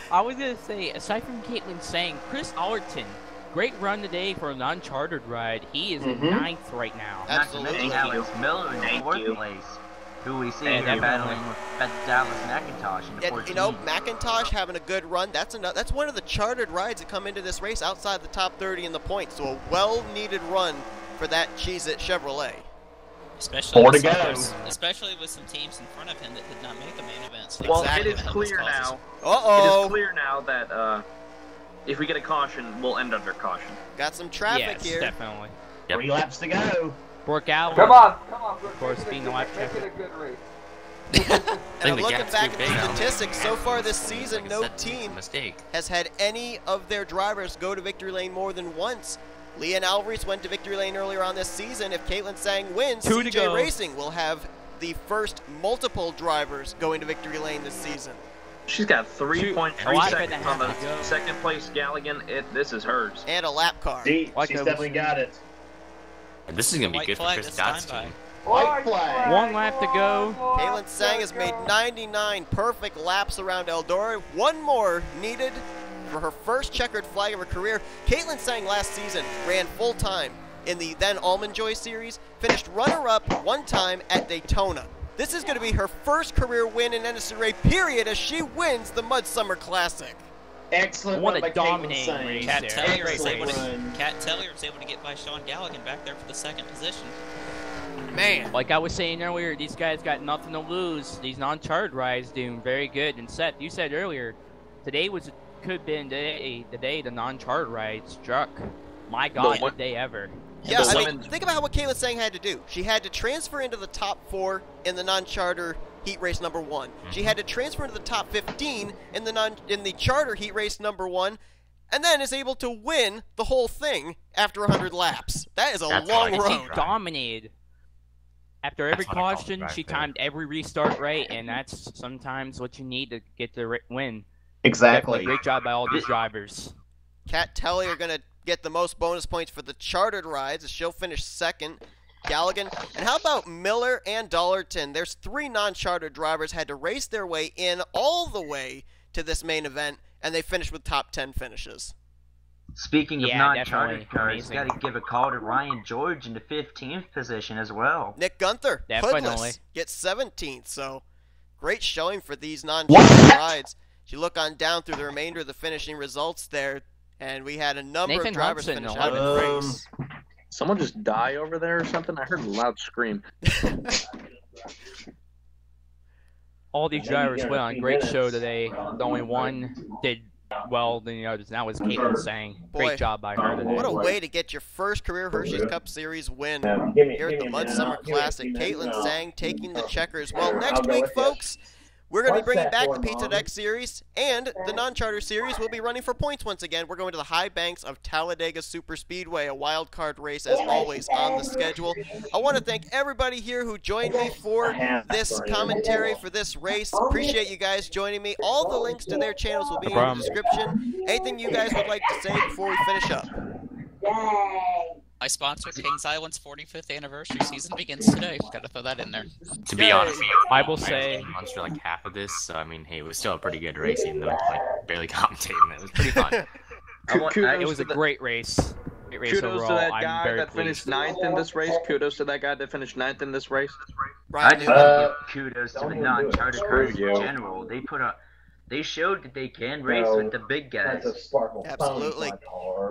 I was going to say, aside from Caitlin Sang, Chris Allerton, great run today for a non-chartered ride. He is in 9th right now. Absolutely. Not to mention Alex Miller in Thank 4th you. place, who we see Yeah, here definitely. battling with Dallas McIntosh in the 14. And, you know, McIntosh having a good run. That's one of the chartered rides that come into this race outside the top 30 in the points. So a well-needed run for that Cheez-It Chevrolet. Especially 4 to with go. especially with some teams in front of him that did not make the main events. Well, Exactly. it is clear now. It Uh-oh. is clear now that if we get a caution, we'll end under caution. Got some traffic Yes, here. definitely. 3 laps to go. Brooke Allen. Come on. Of course, being the lap Make it a traffic. good race. And I'm the looking gap's back too at big the now. statistics. So far this Like season, I no said, it's a team mistake. has had any of their drivers go to victory lane more than once. Leon Alvarez went to victory lane earlier on this season. If Caitlin Sang wins, 2 to CJ go. Racing will have the first multiple drivers going to victory lane this season. She's got 3.3 Oh, I seconds bet on the that has to go. second place Galligan. This is hers. And a lap car. She's Like I was definitely saying. got it. And this is going to be White good for flag Chris this time Dodd's by. team. White flag. 1 lap to go. Caitlin Sang has made 99 perfect laps around Eldora. One more needed for her first checkered flag of her career. Caitlin Sang last season ran full-time in the then Almond Joy Series, finished runner-up one time at Daytona. This is going to be her first career win in NNSCRA, period, as she wins the Mud Summer Classic. Excellent What run a by Caitlin dominating Sang. race Kat there. Tellier was Excellent able to run. get by Sean Galligan back there for the second position. Man. Like I was saying earlier, these guys got nothing to lose. These non-chartered rides doing very good. And Seth, you said earlier, today could have been the day the non-chartered ride struck. My God, the day ever. Yeah, The I mean, women- think about what Caitlin Sang had to do. She had to transfer into the top 4 in the non-charter heat race number 1. She had to transfer into the top 15 in the charter heat race number 1, and then is able to win the whole thing after 100 laps. That is a That's long right. road. She dominated. After every That's what I call caution, it she right there. timed every restart right, and that's sometimes what you need to get the win. Exactly. Definitely great job by all these drivers. Kat Telly are going to get the most bonus points for the chartered rides, as she'll finish second. Galligan. And how about Miller and Dollarton? There's 3 non-chartered drivers had to race their way in all the way to this main event, and they finished with top 10 finishes. Speaking of non-chartered cars, got to give a call to Ryan George in the 15th position as well. Nick Gunther, definitely hoodless, gets 17th, so great showing for these non-chartered rides. You look on down through the remainder of the finishing results there, and we had a number of drivers finish out in the race. Someone just die over there or something? I heard a loud scream. All these drivers went on great show today. The only one did well than the others, and that was Caitlin Sang. Great job by her today. What a way to get your first career Hershey's Cup Series win here at the Mud Summer Classic. Caitlin Sang taking the checkers. Well, next week, folks, we're going to be bringing back the Pizza Deck Series, and the non-charter series will be running for points once again. We're going to the high banks of Talladega Superspeedway, a wild card race, as always, on the schedule. I want to thank everybody here who joined me for this commentary for this race. Appreciate you guys joining me. All the links to their channels will be in the description. Anything you guys would like to say before we finish up? My sponsor, Kings Island's 45th anniversary season begins today. Gotta throw that in there. To be honest, I will say for like half of this. So I mean, hey, it was still a pretty good race, even though it's like barely commentating. It was pretty fun. It was a great race. Great race Kudos overall. to that I'm guy very that finished pleased. 9th in this race. Kudos to that guy that finished 9th in this race. I do give kudos to the non-chartered cars in general. They showed that they can race with the big guys. Absolutely.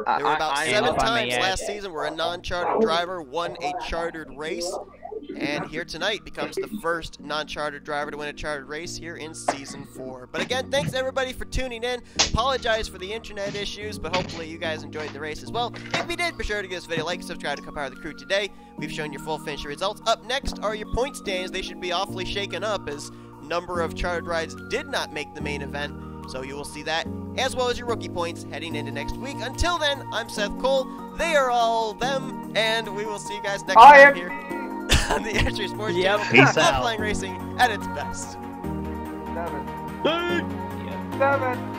There were about 7 times last season where a non-chartered driver won a chartered race. And here tonight becomes the first non-chartered driver to win a chartered race here in Season 4. But again, thanks everybody for tuning in. Apologize for the internet issues, but hopefully you guys enjoyed the race as well. If you did, be sure to give this video a like, subscribe to become part of the crew today. We've shown your full finishing results. Up next are your point standings. They should be awfully shaken up as number of chartered rides did not make the main event, so you will see that, as well as your rookie points heading into next week. Until then, I'm Seth Cole, they are all them, and we will see you guys next time here on the Hersheys Sports Channel. Peace out. Offline racing at its best. 7.